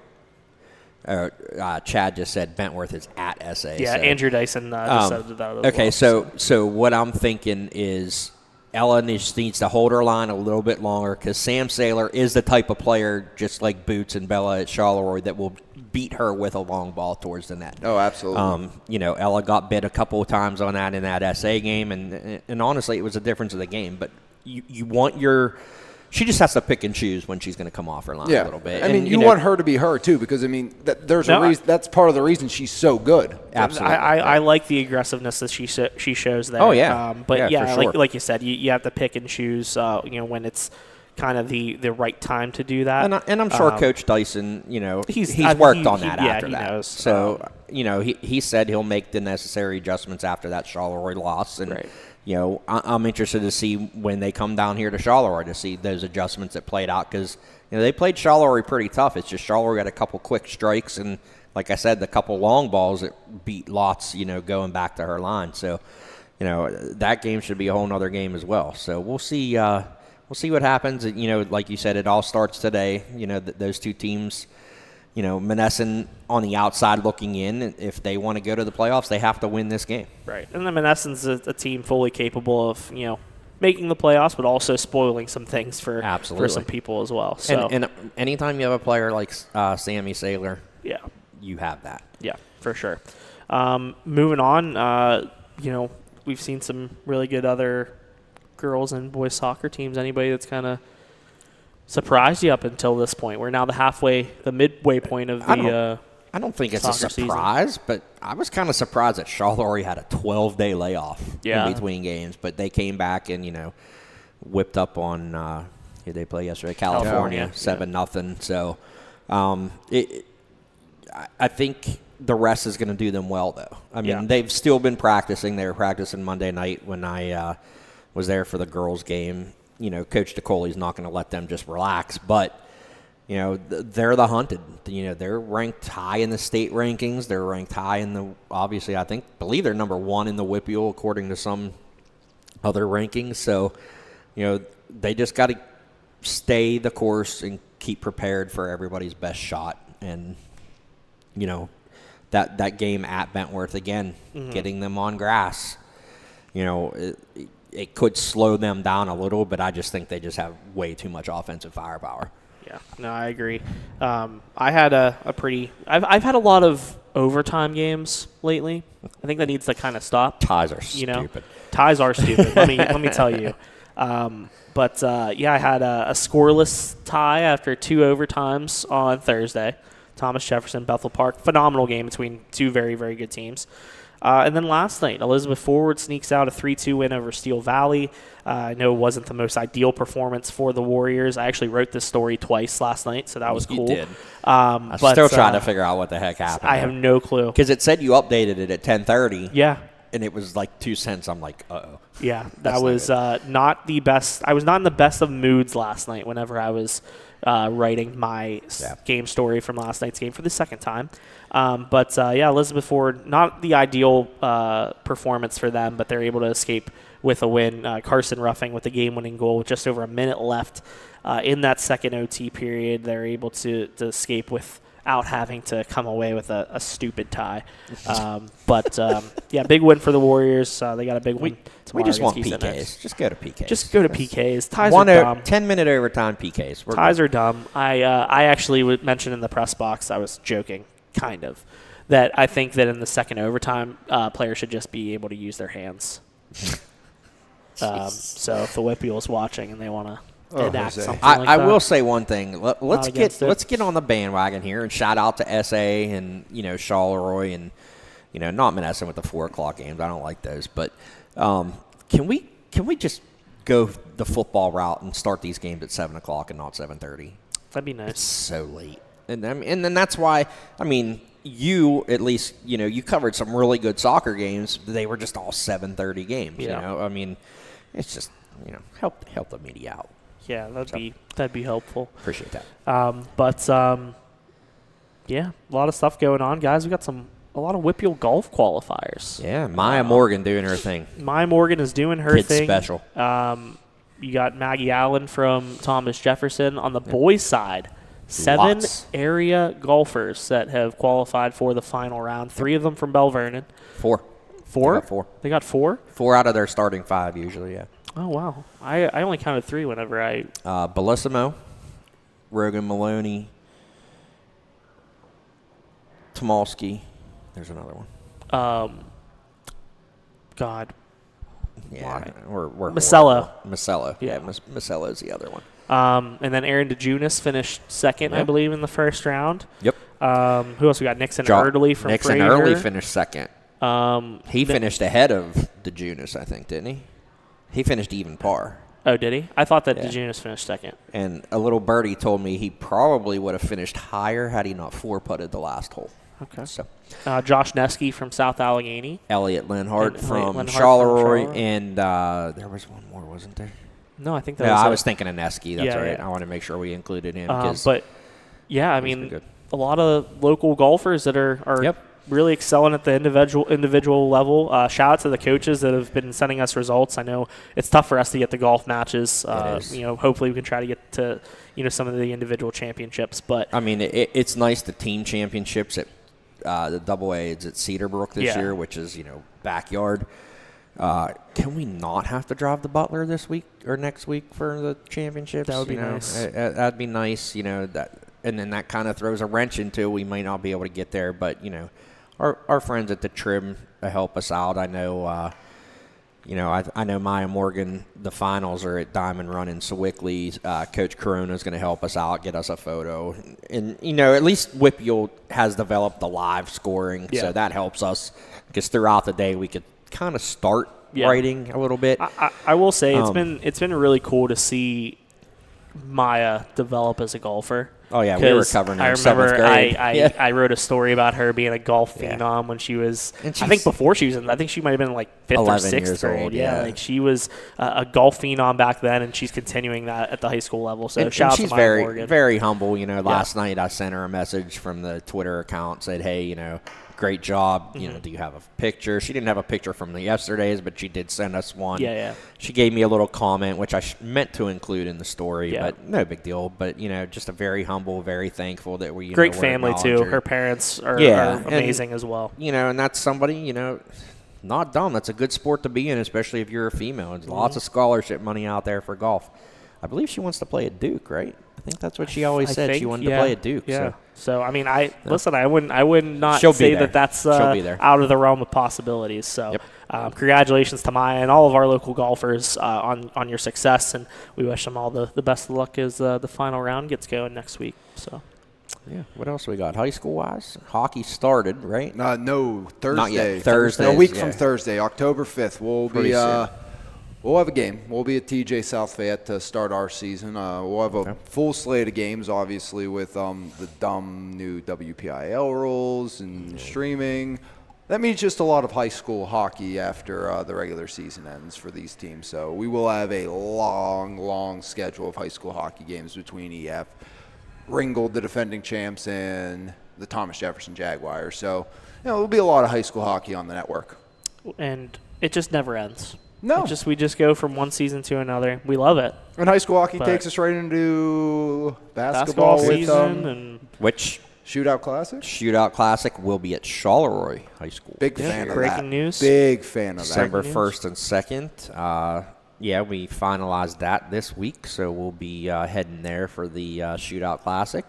Chad just said Bentworth is at SA. Yeah, so. Andrew Dyson just said that as okay, well. So what I'm thinking is Ella needs to hold her line a little bit longer, because Sam Saylor is the type of player, just like Boots and Bella at Charleroi, that will beat her with a long ball towards the net. Oh, absolutely. Ella got bit a couple of times on that in that SA game, and honestly, it was a difference of the game. But you want your – she just has to pick and choose when she's going to come off her line a little bit. I mean, you want her to be her, too, because, there's a reason. That's part of the reason she's so good. Absolutely. I like the aggressiveness that she shows there. Oh, yeah. But, for sure. like you said, you have to pick and choose, when it's kind of the right time to do that. And I'm sure Coach Dyson, he's worked on that after that. Knows. So, he said he'll make the necessary adjustments after that Charleroi loss. And, I'm interested to see when they come down here to Charleroi to see those adjustments that played out, because they played Charleroi pretty tough. It's just Charleroi got a couple quick strikes, and like I said, the couple long balls that beat Lotz, going back to her line. So, that game should be a whole nother game as well. So we'll see. We'll see what happens. Like you said, it all starts today. Those two teams. Monessen on the outside looking in. If they want to go to the playoffs, they have to win this game. Right, and then Monessen's a team fully capable of making the playoffs, but also spoiling some things for some people as well. So and anytime you have a player like Sammy Saylor, you have that. Yeah, for sure. Moving on, we've seen some really good other girls and boys soccer teams. Anybody that's kind of surprised you up until this point? We're now the midway point of the I don't think it's a surprise, but I was kind of surprised that Charleroi had a 12-day layoff in between games, but they came back and, whipped up on who they play yesterday? California 7-0. So I think the rest is going to do them well, though. I mean, they've still been practicing. They were practicing Monday night when I was there for the girls' game. Coach DeCole's not going to let them just relax, but they're the hunted. They're ranked high in the state rankings. They're ranked high in the, obviously, believe they're number 1 in the WPIAL according to some other rankings. So, they just got to stay the course and keep prepared for everybody's best shot. And, that game at Bentworth, again, getting them on grass, it could slow them down a little, but I just think they just have way too much offensive firepower. Yeah, no, I agree. I had I've had a lot of overtime games lately. I think that needs to kind of stop. Ties are stupid. Ties are stupid. let me tell you. But I had a scoreless tie after 2 overtimes on Thursday. Thomas Jefferson, Bethel Park. Phenomenal game between two very, very good teams. And then last night, Elizabeth Forward sneaks out a 3-2 win over Steel Valley. I know it wasn't the most ideal performance for the Warriors. I actually wrote this story twice last night, so that was cool. You did. I'm still trying to figure out what the heck happened. I have no clue. Because it said you updated it at 10:30. Yeah. And it was like 2 cents. I'm like, uh-oh. Yeah, that was not the best. I was not in the best of moods last night whenever I was writing my game story from last night's game for the second time. But Elizabeth Ford, not the ideal performance for them, but they're able to escape with a win. Carson Ruffing with the game-winning goal with just over a minute left in that second OT period. They're able to escape without having to come away with a stupid tie. Big win for the Warriors. They got a big win tomorrow. We just want PKs. Just go to PKs. Just go to PKs. Ties are dumb. 10-minute overtime PKs. Ties are dumb. I actually mentioned in the press box, I was joking, kind of, that I think that in the second overtime, players should just be able to use their hands. So if the WPIAL is watching and they want to enact something like that. I will say one thing. Let's get on the bandwagon here and shout out to SA and Charleroi and not Monessen with the 4 o'clock games. I don't like those, but can we just go the football route and start these games at 7 o'clock and not 7:30? That'd be nice. It's so late, and then that's why you at least you covered some really good soccer games. They were just all 7:30 games. Yeah. It's just help the media out. Yeah, that'd be helpful. Appreciate that. A lot of stuff going on, guys. We got a lot of WPIAL golf qualifiers. Yeah, Maya Morgan doing her thing. Maya Morgan is doing her Kid's thing. Special. You got Maggie Allen from Thomas Jefferson on the boys' side. 7 area golfers that have qualified for the final round. 3 of them from Bell Vernon. 4. 4? They got 4. They got 4? 4 out of their starting 5 usually, yeah. Oh, wow. I only counted 3 whenever I... Bellissimo, Rogan Maloney, Tomalski. There's another one. God. Yeah. We're Macello. Macello. Yeah. Macello's the other one. And then Aaron DeJunis finished second, I believe, in the first round. Yep. Who else we got? Nixon Erdely from Nixon Fraser. Erdely finished second. He finished ahead of DeJunis, I think, didn't he? He finished even par. Oh, did he? I thought that DeJunis finished second. And a little birdie told me he probably would have finished higher had he not 4-putted the last hole. Okay. So, Josh Nesky from South Allegheny. Elliot Linhart from Charleroi. And there was one more, wasn't there? No, I think that was I was thinking of Nesky. That's right. Yeah. I want to make sure we included him. A lot of local golfers that are really excelling at the individual level. Shout out to the coaches that have been sending us results. I know it's tough for us to get the golf matches. Hopefully we can try to get to some of the individual championships. But I mean, it's nice the team championships at the AA. It's at Cedarbrook this year, which is backyard. Can we not have to drive to Butler this week or next week for the championships? That would be nice. That'd be nice. That, and then that kind of throws a wrench into we might not be able to get there. But our friends at the Trim help us out. I know. I know Maya Morgan. The finals are at Diamond Run in Sewickley. Coach Corona is going to help us out, get us a photo, and at least Whippeal has developed the live scoring, so that helps us because throughout the day we could kind of start writing a little bit. I will say it's been really cool to see Maya develop as a golfer. Oh yeah, we were covering her in 7th grade. I wrote a story about her being a golf phenom when she was. I think before she was in. I think she might have been like 5th or 6th grade. Old, like she was a golf phenom back then, and she's continuing that at the high school level. So shout out to Maya Morgan. Very humble. Last night I sent her a message from the Twitter account, said, "Hey, great job. Do you have a picture?" She didn't have a picture from the yesterday's, but she did send us one. Yeah. She gave me a little comment, which I meant to include in the story, but no big deal. But, just a very humble, very thankful that we, great family, too. Her parents are amazing as well. And that's somebody, not dumb. That's a good sport to be in, especially if you're a female. There's lots of scholarship money out there for golf. I believe she wants to play at Duke, right? I think that's what she always said. She wanted to play at Duke. Yeah. So I mean, listen. I would not say that's out of the realm of possibilities. So, congratulations to Maya and all of our local golfers on your success, and we wish them all the best of luck as the final round gets going next week. So, what else we got? High school wise, hockey started, right? No, Thursday. Not yet. Thursday. A week from Thursday, October 5th. We'll have a game. We'll be at TJ South Fayette to start our season. We'll have a full slate of games, obviously, with the dumb new WPIL rules and streaming. That means just a lot of high school hockey after the regular season ends for these teams. So we will have a long, long schedule of high school hockey games between EF, Ringgold, the defending champs, and the Thomas Jefferson Jaguars. So, there'll be a lot of high school hockey on the network. And it just never ends. No. We just go from one season to another. We love it. And high school hockey takes us right into basketball season which Shootout Classic? Shootout Classic will be at Charleroi High School. Big fan of that. Breaking news. Big fan of that. December 1st and 2nd. We finalized that this week, so we'll be heading there for the Shootout Classic.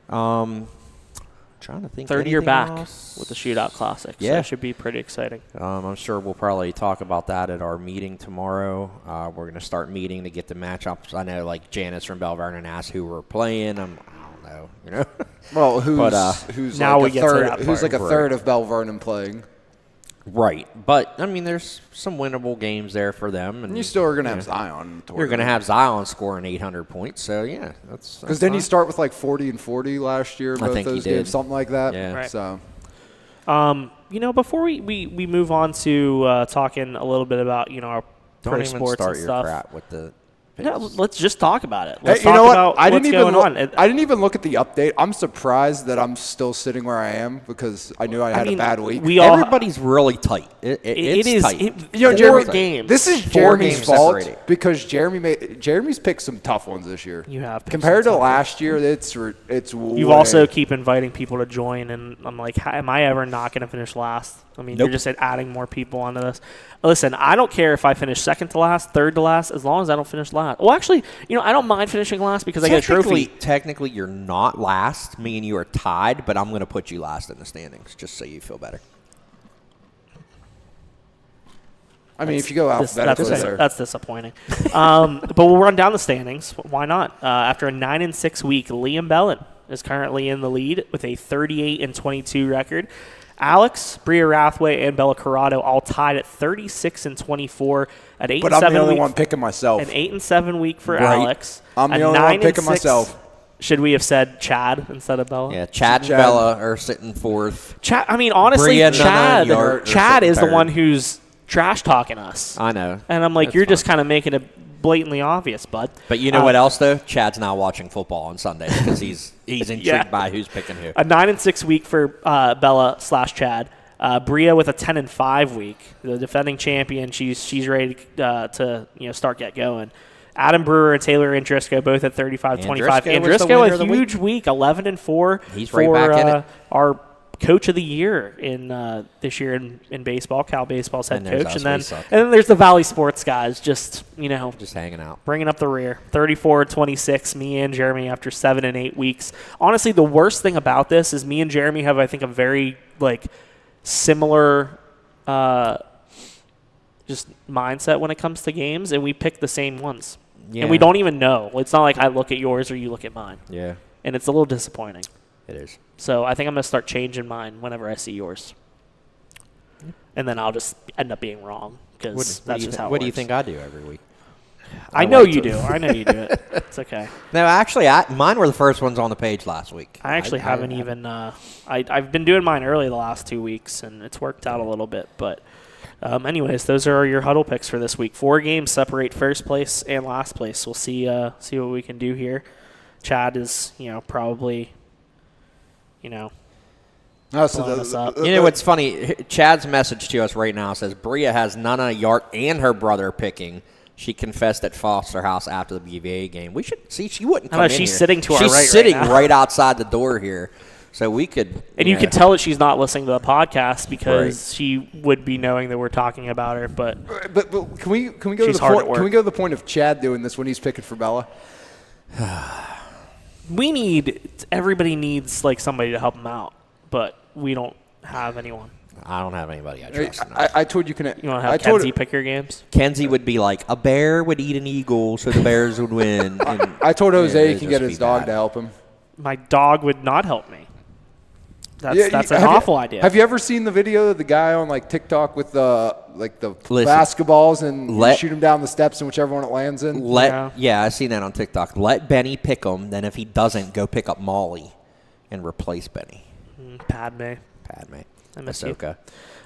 Trying to think. Third year back else with the Shootout Classic. Yeah. So it should be pretty exciting. I'm sure we'll probably talk about that at our meeting tomorrow. We're going to start meeting to get the matchups. I know, like, Janice from Bell Vernon asked who we're playing. I don't know, Well, who's now like we a get to third? that Who's part. like a third of Bell Vernon playing? Right. But, I mean, there's some winnable games there for them. And you still are going to have Zion. You're going to have Zion scoring 800 points. So, that's because didn't he start with like 40 and 40 last year? I think those he did. games, something like that. Yeah. Right. So, before we move on to talking a little bit about our Don't pro even sports start and your stuff. crap with the No, let's just talk about it. Let's Hey, talk about I didn't what's even going look, on. I didn't even look at the update. I'm surprised that I'm still sitting where I am because I knew I had a bad week. Everybody's really tight. It's is. tight. Jeremy, games. This is 4 Jeremy's games fault separating. because Jeremy's picked some tough ones this year. You have compared to last year. It's You've also keep inviting people to join, and I'm like, am I ever not going to finish last? I mean, Nope. You're just adding more people onto this. Listen, I don't care if I finish second to last, third to last, as long as I don't finish last. Well, actually, I don't mind finishing last because I get a trophy. Technically, you're not last. Me and you are tied, but I'm going to put you last in the standings just so you feel better. I mean, if you go alphabetically, that's disappointing. But we'll run down the standings. Why not? After a 9-6 week, Liam Bellin is currently in the lead with a 38-22 record. Alex, Bria Rathway, and Bella Corrado all tied at 36-24 at 8-7. but I'm the only one picking myself. An 8-7 week for Right. Alex. I'm the A only one 9-6 picking myself. Should we have said Chad instead of Bella? Yeah, Chad and Bella are sitting fourth. Chad. I mean, honestly, Bria, Nana, and Yart are Chad sitting is the third. one who's trash talking us. I know. And I'm like, That's you're fine. just kind of making a blatantly obvious, bud. But you know what else, though? Chad's now watching football on Sundays because he's intrigued Yeah. by who's picking who. A 9-6 week for Bella/Chad. Bria with a 10-5 week. The defending champion. She's ready to get going. Adam Brewer and Taylor Andrisco both at 35-25. Andrisco a huge week, 11-4. He's for right back in it. Our coach of the year in this year in baseball. Cal baseball's head coach, and then there's the Valley Sports guys, just hanging out, bringing up the rear. 34-26. Me and Jeremy after 7 and 8 weeks. Honestly, the worst thing about this is me and Jeremy have, I think, a very similar just mindset when it comes to games, and we pick the same ones. Yeah. And we don't even know. It's not like I look at yours or you look at mine. Yeah. And it's a little disappointing. It is. So I think I'm going to start changing mine whenever I see yours. And then I'll just end up being wrong because that's just how it works. What do you think I do every week? I know you do. I know you do it. It's okay. No, actually, mine were the first ones on the page last week. I actually haven't even I've been doing mine early the last 2 weeks, and it's worked out a little bit. But anyways, those are your huddle picks for this week. 4 games separate first place and last place. We'll see what we can do here. Chad is, probably, blowing us up. You know what's funny? Chad's message to us right now says Bria has Nana, Yart, and her brother picking. She confessed at Foster House after the BVA game. We should see. She wouldn't come in she's here. sitting to our right. She's sitting right, right outside the door here, so we could. And you can tell that she's not listening to the podcast because she would be knowing that we're talking about her. But can we go to the point? Can we go to the point of Chad doing this when he's picking for Bella? Everybody needs somebody to help him out, but we don't have anyone. I don't have anybody I trust. I told you You want to have Kenzie pick your games? Kenzie would be like, a bear would eat an eagle, so the Bears would win. And, I told Jose he can get his dog to help him. My dog would not help me. That's an awful idea. Have you ever seen the video of the guy on TikTok with the basketballs and you shoot him down the steps and whichever one it lands in? Yeah, I've seen that on TikTok. Let Benny pick him. Then if he doesn't, go pick up Molly and replace Benny. Padme. I miss Ahsoka.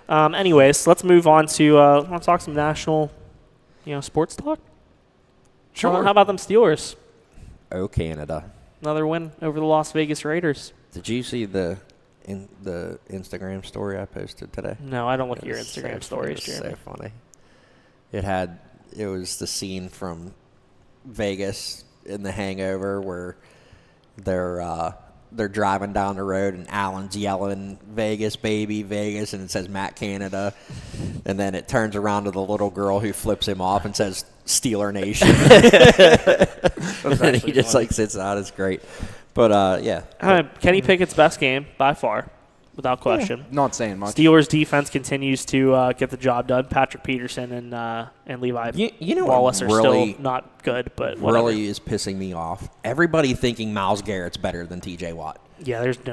you. Anyways, let's move on to want to talk some national, sports talk. Sure. How about them Steelers? Oh, Canada! Another win over the Las Vegas Raiders. Did you see the Instagram story I posted today? No, I don't look at your Instagram stories, Jeremy. So funny. It was the scene from Vegas in The Hangover where they're driving down the road and Alan's yelling, "Vegas, baby, Vegas," and it says Matt Canada. And then it turns around to the little girl who flips him off and says, "Steeler Nation." And he just sits out. It's great. But, yeah. Kenny Pickett's best game by far, without question. Not saying much. Steelers defense continues to get the job done. Patrick Peterson and Levi Wallace are still not good, but whatever. Really is pissing me off. Everybody thinking Myles Garrett's better than TJ Watt. Yeah, there's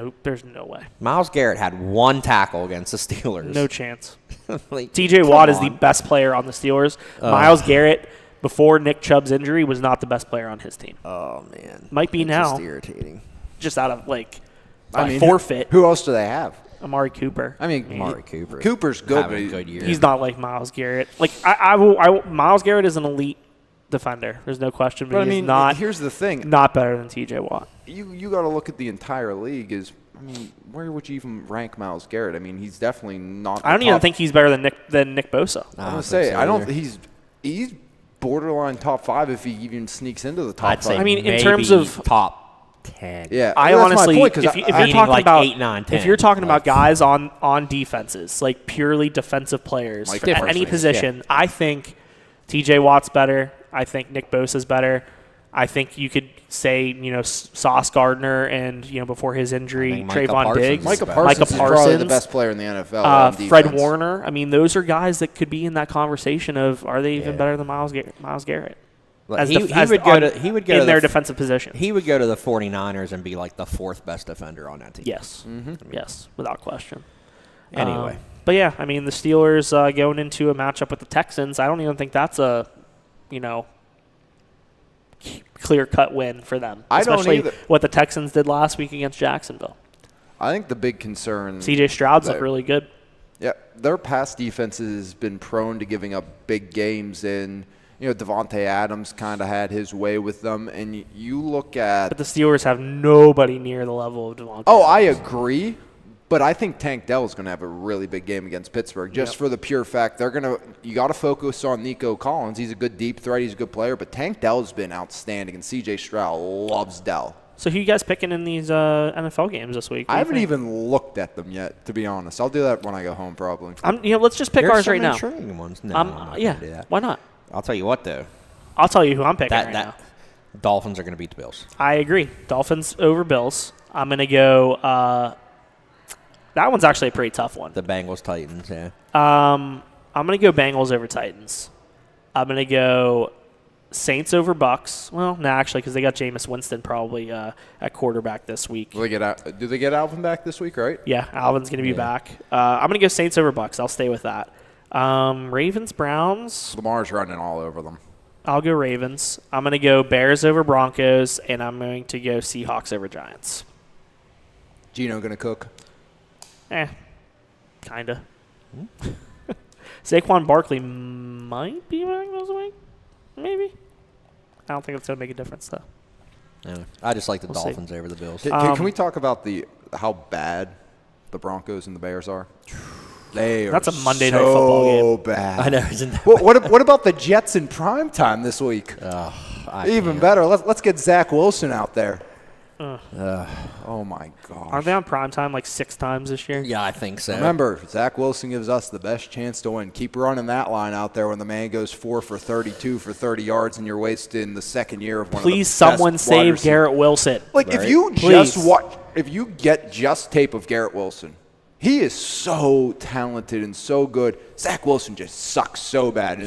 no way. Myles Garrett had 1 tackle against the Steelers. No chance. TJ Watt is the best player on the Steelers. Myles Garrett, before Nick Chubb's injury, was not the best player on his team. Oh, man. Might be now. Just irritating. Just out of forfeit. Who else do they have? Amari Cooper. Amari Cooper. Cooper's good, having a good year. He's not like Myles Garrett. Myles Garrett is an elite defender. There's no question. But he's not. Here's the thing. Not better than TJ Watt. You got to look at the entire league. Where would you even rank Myles Garrett? He's definitely not. I don't even think he's better than Nick Bosa. I'm gonna say I don't. He's borderline top 5 if he even sneaks into the top 5. Say in terms of top 10. Yeah, I honestly, if you're talking about 8, 9, 10, if you're talking about guys on defenses, purely defensive players at any position, I think TJ Watt's better. I think Nick Bosa's better. I think you could say, Sauce Gardner and, before his injury, Trayvon Diggs. Micah Parsons is probably the best player in the NFL on defense. Fred Warner. Those are guys that could be in that conversation of, are they even better than Myles Garrett? He would go to their defensive position. He would go to the 49ers and be like the 4th best defender on that team. Yes. Yes, without question. Anyway. But, yeah, the Steelers going into a matchup with the Texans, I don't even think that's a, clear-cut win for them. Especially what the Texans did last week against Jacksonville. I think the big concern... C.J. Stroud's looked really good. Yeah, their pass defense has been prone to giving up big games, and Devontae Adams kind of had his way with them. And you look at – But the Steelers have nobody near the level of Devontae Oh, Adams. I agree. But I think Tank Dell is going to have a really big game against Pittsburgh, just for the pure fact you got to focus on Nico Collins. He's a good deep threat. He's a good player. But Tank Dell's been outstanding, and C.J. Stroud loves Dell. So who you guys picking in these NFL games this week? I haven't even looked at them yet, to be honest. I'll do that when I go home, probably. Let's just pick There's ours some right now. intriguing ones. No, I'm not yeah, gonna do that. why not? I'll tell you what, though. I'll tell you who I'm picking right now. Dolphins are going to beat the Bills. I agree. Dolphins over Bills. I'm going to go that one's actually a pretty tough one. The Bengals, Titans, yeah. I'm going to go Bengals over Titans. I'm going to go Saints over Bucks. Well, no, actually, because they got Jameis Winston probably at quarterback this week. Do they get Alvin back this week, right? Yeah, Alvin's going to be back. I'm going to go Saints over Bucks. I'll stay with that. Ravens, Browns. Lamar's running all over them. I'll go Ravens. I'm going to go Bears over Broncos, and I'm going to go Seahawks over Giants. Gino going to cook? Kind of. Saquon Barkley might be back this week. Maybe. I don't think it's going to make a difference, though. Anyway, I just like the We'll Dolphins over the Bills. Can we talk about how bad the Broncos and the Bears are? That's a Monday Night Football game. So bad. I know, isn't that what about the Jets in prime time this week? Even better. Let's get Zach Wilson out there. Oh, my gosh. Aren't they on primetime like 6 times this year? Yeah, I think so. Remember, Zach Wilson gives us the best chance to win. Keep running that line out there when the man goes 4 for 32 for 30 yards and you're wasting the second year of one Please, of the best someone save Garrett Wilson. If you if you get just tape of Garrett Wilson, he is so talented and so good. Zach Wilson just sucks so bad.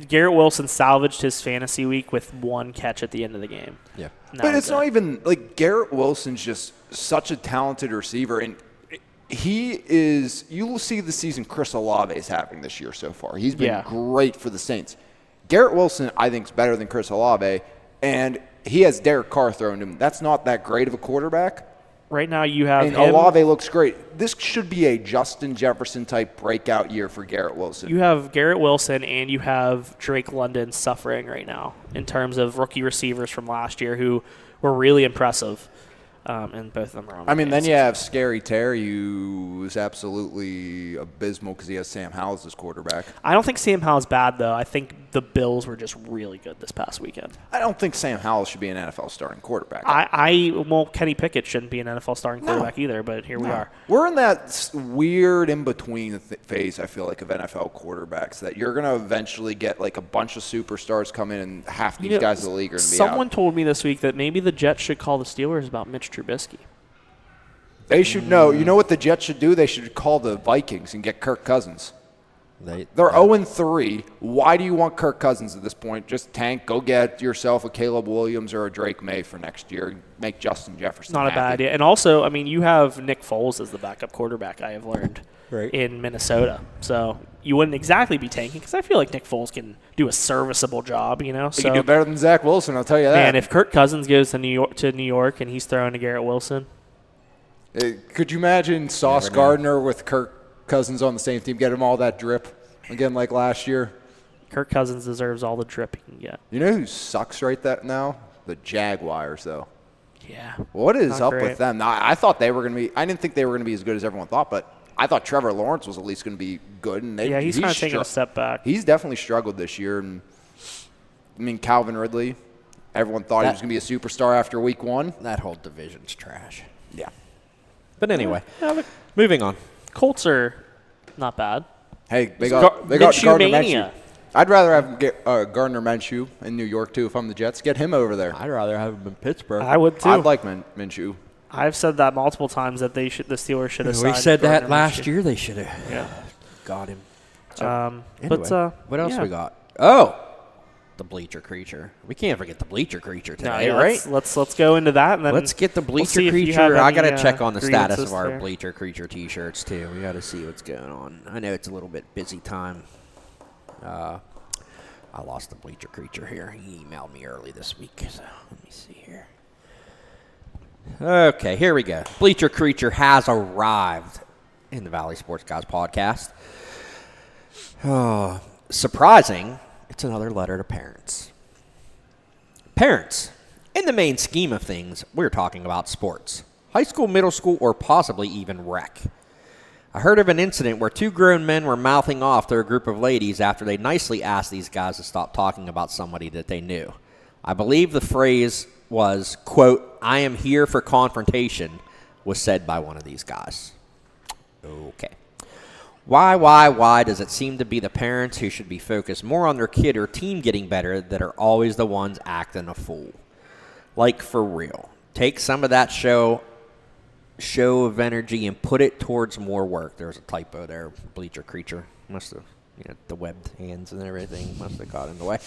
Garrett Wilson salvaged his fantasy week with 1 catch at the end of the game. Yeah. But it's not even like Garrett Wilson's just such a talented receiver, and he is. You will see the season Chris Olave is having this year so far. He's been great for the Saints. Garrett Wilson, I think, is better than Chris Olave, and he has Derek Carr thrown to him. That's not that great of a quarterback. Right now you have and Olave looks great. This should be a Justin Jefferson-type breakout year for Garrett Wilson. You have Garrett Wilson and you have Drake London suffering right now in terms of rookie receivers from last year who were really impressive, and both of them are on the then you have Scary Terry, who is absolutely abysmal because he has Sam Howell as his quarterback. I don't think Sam Howell's bad, though. I think the Bills were just really good this past weekend. I don't think Sam Howell should be an NFL starting quarterback. Kenny Pickett shouldn't be an NFL starting quarterback either, but here we are. We're in that weird in-between phase, I feel like, of NFL quarterbacks, that you're going to eventually get like a bunch of superstars come in and half these guys in the league are going to be out. Someone told me this week that maybe the Jets should call the Steelers about Mitch Trubisky. They should know. You know what the Jets should do? They should call the Vikings and get Kirk Cousins. They're 0-3. Why do you want Kirk Cousins at this point? Just tank. Go get yourself a Caleb Williams or a Drake May for next year. Make Justin Jefferson Not happy. a bad idea. And also, I mean, you have Nick Foles as the backup quarterback, I have learned, in Minnesota. So you wouldn't exactly be tanking because I feel like Nick Foles can do a serviceable job, you know. He can do better than Zach Wilson, I'll tell you that. Man, if Kirk Cousins goes to New York and he's throwing to Garrett Wilson. Could you imagine Sauce Gardner with Kirk Cousins on the same team, get him all that drip again like last year? Kirk Cousins deserves all the drip he can get. You know who sucks right now? The Jaguars, though. Yeah. What is up with them? Now, I thought they were going to be – I didn't think they were going to be as good as everyone thought, but I thought Trevor Lawrence was at least going to be good. And he's kind of taking a step back. He's definitely struggled this year. And I mean, Calvin Ridley, everyone thought he was going to be a superstar after week 1. That whole division's trash. Yeah. But anyway, moving on. Colts are not bad. Hey, they got Gardner Minshew. I'd rather have Gardner Minshew in New York, too, if I'm the Jets. Get him over there. I'd rather have him in Pittsburgh. I would, too. I'd like Minshew. I've said that multiple times that the Steelers should have signed We said Gardner that last Minshew. year they should have got him. So, But what else we got? Oh, the bleacher creature. We can't forget the bleacher creature today, right? Let's go into that. And then let's get the bleacher creature. I got to check on the status of our bleacher creature T-shirts, too. We got to see what's going on. I know it's a little bit busy time. I lost the bleacher creature here. He emailed me early this week, so let me see here. Okay, here we go. Bleacher creature has arrived in the Valley Sports Guys podcast. Oh, surprising, it's another letter to parents. Parents, in the main scheme of things, we're talking about sports. High school, middle school, or possibly even rec. I heard of an incident where 2 grown men were mouthing off to a group of ladies after they nicely asked these guys to stop talking about somebody that they knew. I believe the phrase was, quote, "I am here for confrontation," was said by one of these guys. Okay. Why does it seem to be the parents who should be focused more on their kid or team getting better that are always the ones acting a fool? Like, for real. Take some of that show of energy and put it towards more work. There's a typo there, bleacher creature. Must have, the webbed hands and everything must have got in the way.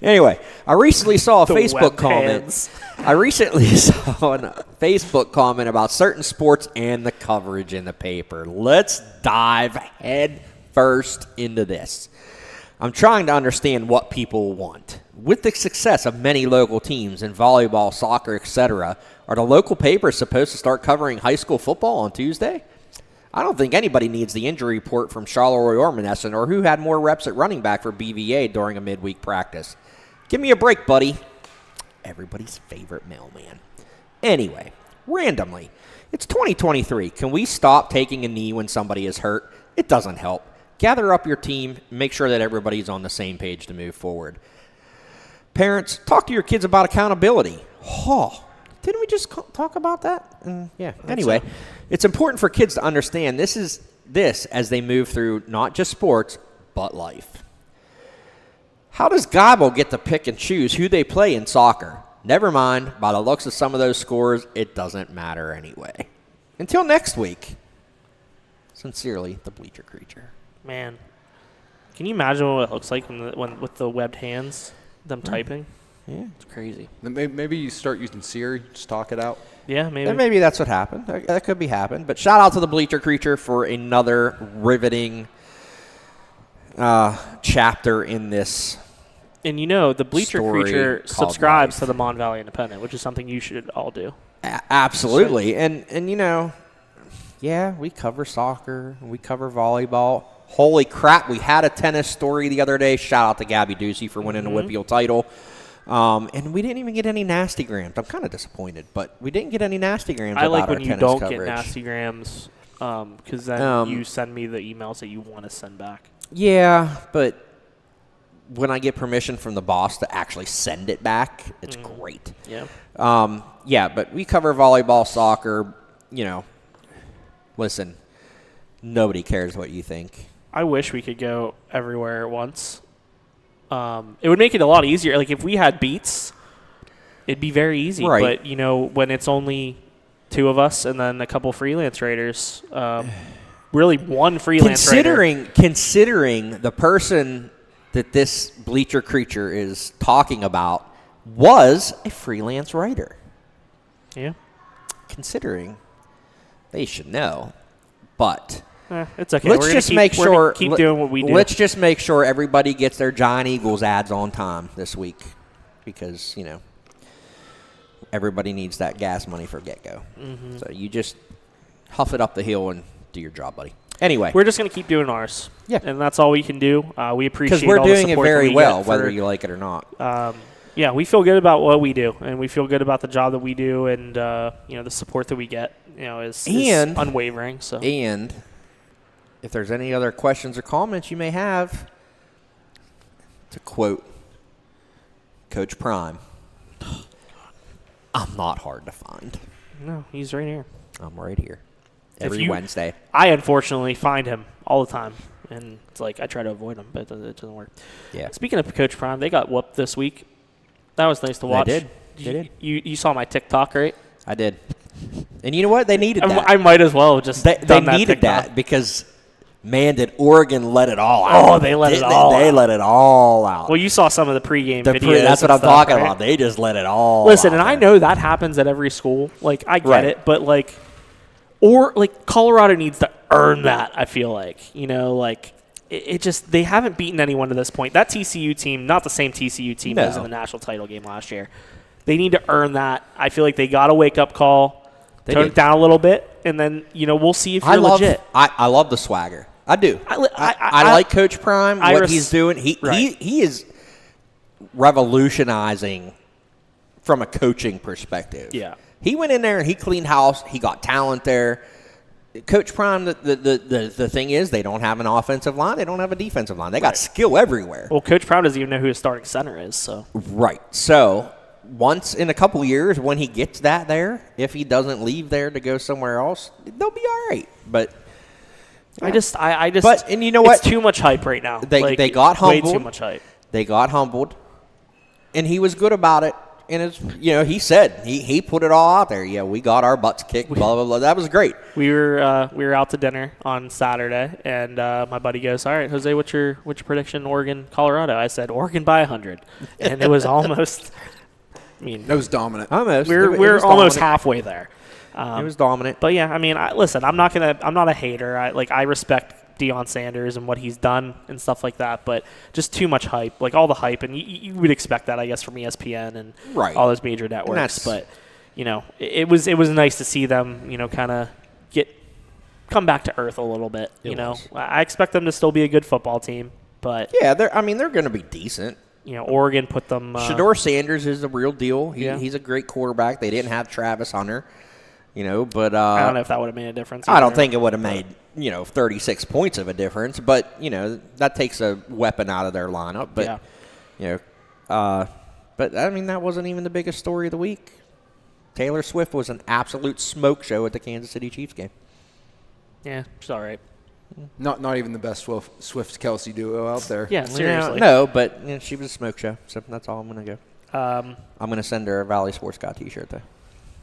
Anyway, I recently saw a Facebook comment. I recently saw a Facebook comment about certain sports and the coverage in the paper. Let's dive head first into this. I'm trying to understand what people want. With the success of many local teams in volleyball, soccer, etc., are the local papers supposed to start covering high school football on Tuesday? I don't think anybody needs the injury report from Charleroi or Monessen or who had more reps at running back for BVA during a midweek practice. Give me a break, buddy. Everybody's favorite mailman. Anyway, randomly, it's 2023. Can we stop taking a knee when somebody is hurt? It doesn't help. Gather up your team, make sure that everybody's on the same page to move forward. Parents, talk to your kids about accountability. Oh, didn't we just talk about that? Yeah. Anyway, it's important for kids to understand this as they move through not just sports, but life. How does Gobble get to pick and choose who they play in soccer? Never mind, by the looks of some of those scores, it doesn't matter anyway. Until next week, sincerely, the Bleacher Creature. Man, can you imagine what it looks like when with the webbed hands, them typing? Yeah. It's crazy. Maybe you start using Siri, just talk it out. Yeah, maybe. And maybe that's what happened. That could be happened. But shout out to the Bleacher Creature for another riveting chapter in this. And the Bleacher Creature subscribes life. to the Mon Valley Independent, which is something you should all do. Absolutely. And yeah, we cover soccer. We cover volleyball. Holy crap, we had a tennis story the other day. Shout out to Gabby Ducey for winning the Whippeal title. And we didn't even get any nasty grams. I'm kind of disappointed, but we didn't get any nasty grams about our tennis coverage. I like when you don't get nasty grams because then you send me the emails that you want to send back. Yeah, but when I get permission from the boss to actually send it back, it's great. Yeah. Yeah, but we cover volleyball, soccer, Listen, nobody cares what you think. I wish we could go everywhere at once. It would make it a lot easier. Like, if we had beats, it'd be very easy. Right. But, when it's only 2 of us and then a couple freelance raiders, really one freelance raider. Considering the person that this Bleacher Creature is talking about was a freelance writer. Yeah. Considering, they should know. But it's okay. Let's just make sure. Keep doing what we do. Let's just make sure everybody gets their Giant Eagles ads on time this week, because everybody needs that gas money for get-go. Mm-hmm. So you just huff it up the hill and do your job, buddy. Anyway, we're just going to keep doing ours. Yeah, and that's all we can do. We appreciate because we're all the doing it support very well, whether you like it or not. Yeah, we feel good about what we do, and we feel good about the job that we do, and the support that we get, is unwavering. So, and if there's any other questions or comments you may have, to quote Coach Prime, I'm not hard to find. No, he's right here. I'm right here. Every Wednesday. I unfortunately find him all the time, and it's like I try to avoid him, but it doesn't work. Yeah. Speaking of Coach Prime, they got whooped this week. That was nice to watch. They did. You saw my TikTok, right? I did. And you know what? They needed that. I might as well have just They done needed that that because, man, did Oregon let it all out. Oh, they let it all out. They let it all out. Well, you saw some of the pregame videos. That's what I'm talking about. They just let it all Listen, out and there. I know that happens at every school. Like, I get Right. it, but, Colorado needs to earn that, I feel like. It just, they haven't beaten anyone to this point. That TCU team, not the same TCU team as in the national title game last year. They need to earn that. I feel like they got a wake-up call, tone it down a little bit, and then, we'll see if you're legit. I love the swagger. I do. I like Coach Prime, what he's doing. He is revolutionizing from a coaching perspective. Yeah. He went in there and he cleaned house. He got talent there. Coach Prime, the thing is, they don't have an offensive line. They don't have a defensive line. They got skill everywhere. Well, Coach Prime doesn't even know who his starting center is. So Right. So once in a couple years, when he gets that there, if he doesn't leave there to go somewhere else, they'll be all right. But I just, But- and you know what? It's too much hype right now. They got humbled. Way too much hype. they got humbled, and he was good about it. And it's, he said he put it all out there. Yeah, we got our butts kicked. Blah blah blah. That was great. We were out to dinner on Saturday, and my buddy goes, "All right, Jose, what's your prediction? Oregon, Colorado?" I said, "Oregon by 100," and it was almost. I mean, That was dominant. Almost. we're was almost dominant. halfway there. It was dominant. But yeah, I mean, listen, I'm not a hater. I respect Deion Sanders and what he's done and stuff like that, but just too much hype, like all the hype, and you would expect that, I guess, from ESPN and Right. all those major networks. But it was nice to see them, kind of come back to earth a little bit. I expect them to still be a good football team, but Yeah, they're going to be decent. Oregon put them. Shador Sanders is the real deal. Yeah. He's a great quarterback. They didn't have Travis Hunter, but I don't know if that would have made a difference. I don't either. think it would have made 36 points of a difference. But that takes a weapon out of their lineup. But but I mean that wasn't even the biggest story of the week. Taylor Swift was an absolute smoke show at the Kansas City Chiefs game. Yeah, it's all right. Not even the best Swift-Kelsey duo out there. Yeah, seriously. No, but she was a smoke show. So that's all I'm going to go. Um, I'm going to send her a Valley Sports Guy T-shirt though.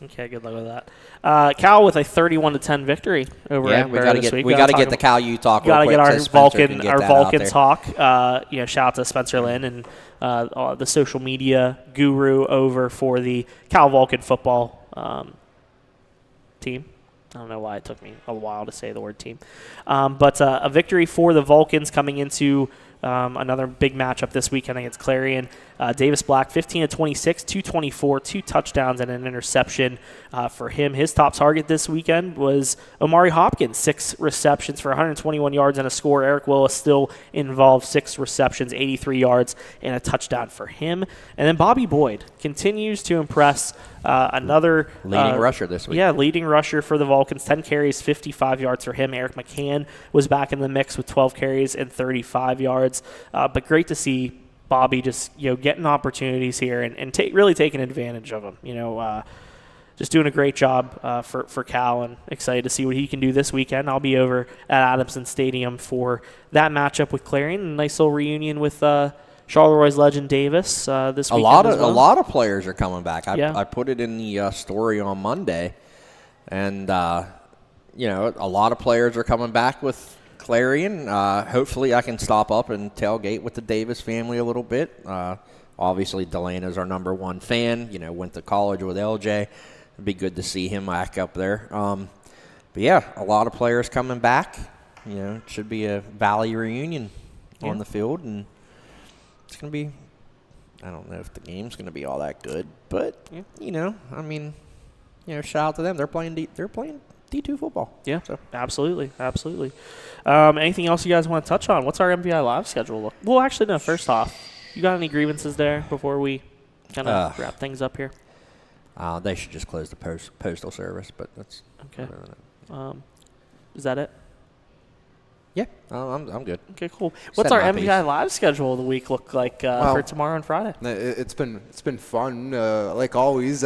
Okay, good luck with that. Cal with a 31-10 victory over Edinburgh we got to this get week. we got to get the Cal U talk. Got to real get quick our so Spencer can Vulcan get that out there. talk. Shout out to Spencer Lynn and the social media guru over for the Cal Vulcan football team. I don't know why it took me a while to say the word team, but a victory for the Vulcans coming into another big matchup this weekend against Clarion. Davis Black, 15-26, 224, 2 touchdowns and an interception for him. His top target this weekend was Omari Hopkins, 6 receptions for 121 yards and a score. Eric Willis still involved, 6 receptions, 83 yards and a touchdown for him. And then Bobby Boyd continues to impress. Another leading rusher this week. Yeah, leading rusher for the Vulcans. 10 carries, 55 yards for him. Eric McCann was back in the mix with 12 carries and 35 yards. But great to see Bobby just getting opportunities here and really taking advantage of them. Just doing a great job for Cal, and excited to see what he can do this weekend. I'll be over at Adamson Stadium for that matchup with Clarion. A nice little reunion with Charleroi legend Davis this weekend. A lot of players are coming back. Yeah. I put it in the story on Monday, and a lot of players are coming back with Clarion. Hopefully, I can stop up and tailgate with the Davis family a little bit. Obviously, Delana's our number one fan. Went to college with LJ. It'd be good to see him back up there. But yeah, a lot of players coming back. It should be a Valley reunion on the field, and it's going to be, I don't know if the game's going to be all that good, but, shout out to them. They're playing D2 football. Yeah, so. Absolutely. Anything else you guys want to touch on? What's our MVI Live schedule look? Well, actually, no, first off, you got any grievances there before we kind of wrap things up here? They should just close the postal service, but that's okay. Is that it? Yeah, I'm good. Okay, cool. What's our MVI Live schedule of the week look like for tomorrow and Friday? It's been fun. Like always,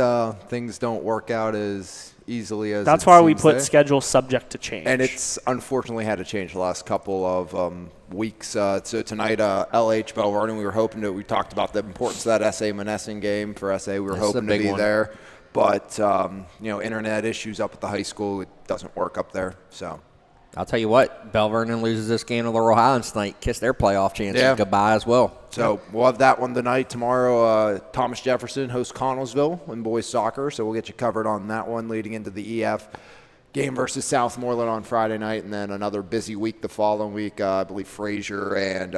things don't work out as easily as. That's why we put schedule subject to change. And it's unfortunately had to change the last couple of weeks. So tonight, LH Bell Vernon, we were hoping to. We talked about the importance of that SA Monessen game for SA. We were hoping to be there, but internet issues up at the high school. It doesn't work up there, so. I'll tell you what, Bell Vernon loses this game to Laurel Highlands tonight. Kiss their playoff chances goodbye as well. So we'll have that one tonight. Tomorrow, Thomas Jefferson hosts Connellsville in boys soccer. So we'll get you covered on that one leading into the EF game versus Southmoreland on Friday night. And then another busy week the following week. I believe Fraser and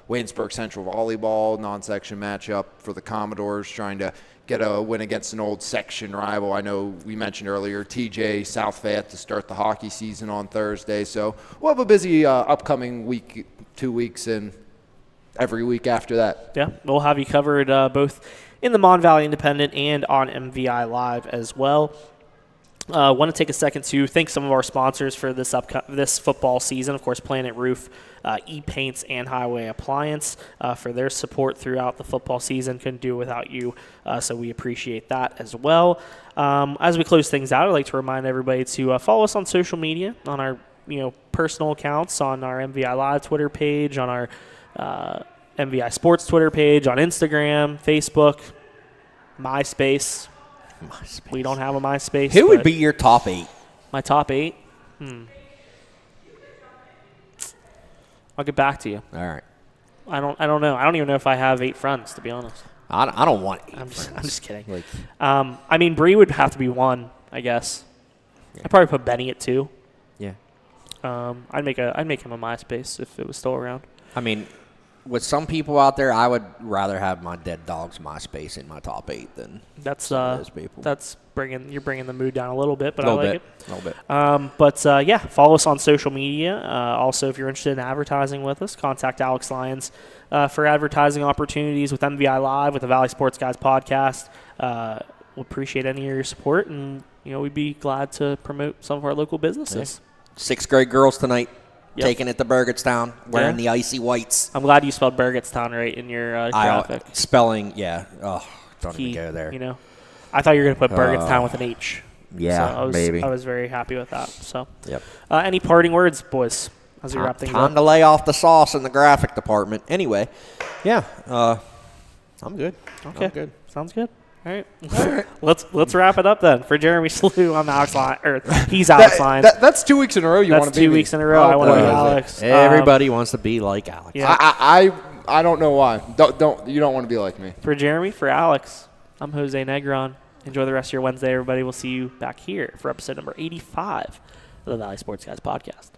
Waynesburg Central Volleyball non-section matchup for the Commodores, trying to get a win against an old section rival. I know we mentioned earlier TJ South Fayette to start the hockey season on Thursday. So we'll have a busy upcoming week, 2 weeks, and every week after that. Yeah, we'll have you covered both in the Mon Valley Independent and on MVI Live as well. Want to take a second to thank some of our sponsors for this football season. Of course, Planet Roof, E-Paints, and Highway Appliance for their support throughout the football season. Couldn't do it without you, so we appreciate that as well. As we close things out, I'd like to remind everybody to follow us on social media, on our personal accounts, on our MVI Live Twitter page, on our MVI Sports Twitter page, on Instagram, Facebook, MySpace. We don't have a MySpace. Who would be your top 8? My top 8? I'll get back to you. All right. I don't know. I don't even know if I have 8 friends, to be honest. I don't want 8 I'm just kidding. Like, I mean, Bree would have to be 1, I guess. Yeah. I'd probably put Benny at 2. yeah. I'd make him a MySpace if it was still around. I mean, with some people out there, I would rather have my dead dog's MySpace in my top 8 than That's some of those people. That's you're bringing the mood down a little bit, but I little like bit, it. A little bit. But yeah, follow us on social media. Also, if you're interested in advertising with us, contact Alex Lyons for advertising opportunities with MVI Live, with the Valley Sports Guys podcast. We'll appreciate any of your support, and we'd be glad to promote some of our local businesses. Yeah. 6th grade girls tonight. Yep. Taking it to Burgettstown, wearing the icy whites. I'm glad you spelled Burgettstown right in your graphic. Spelling, yeah. Oh, don't even go there. I thought you were going to put Burgettstown with an H. Yeah, so maybe. I was very happy with that. So, yep. Any parting words, boys, as we wrap things up? Time to lay off the sauce in the graphic department. Anyway, yeah, I'm good. Okay, I'm good. Sounds good. All right. Let's wrap it up then. For Jeremy Slew, I'm Alex Lyons. He's Alex Lyons. That's 2 weeks in a row you want to be. That's 2 weeks in a row. I want to be Alex. Everybody wants to be like Alex. Yeah. I don't know why. You don't want to be like me. For Jeremy, for Alex, I'm Jose Negron. Enjoy the rest of your Wednesday, everybody. We'll see you back here for episode number 85 of the Valley Sports Guys podcast.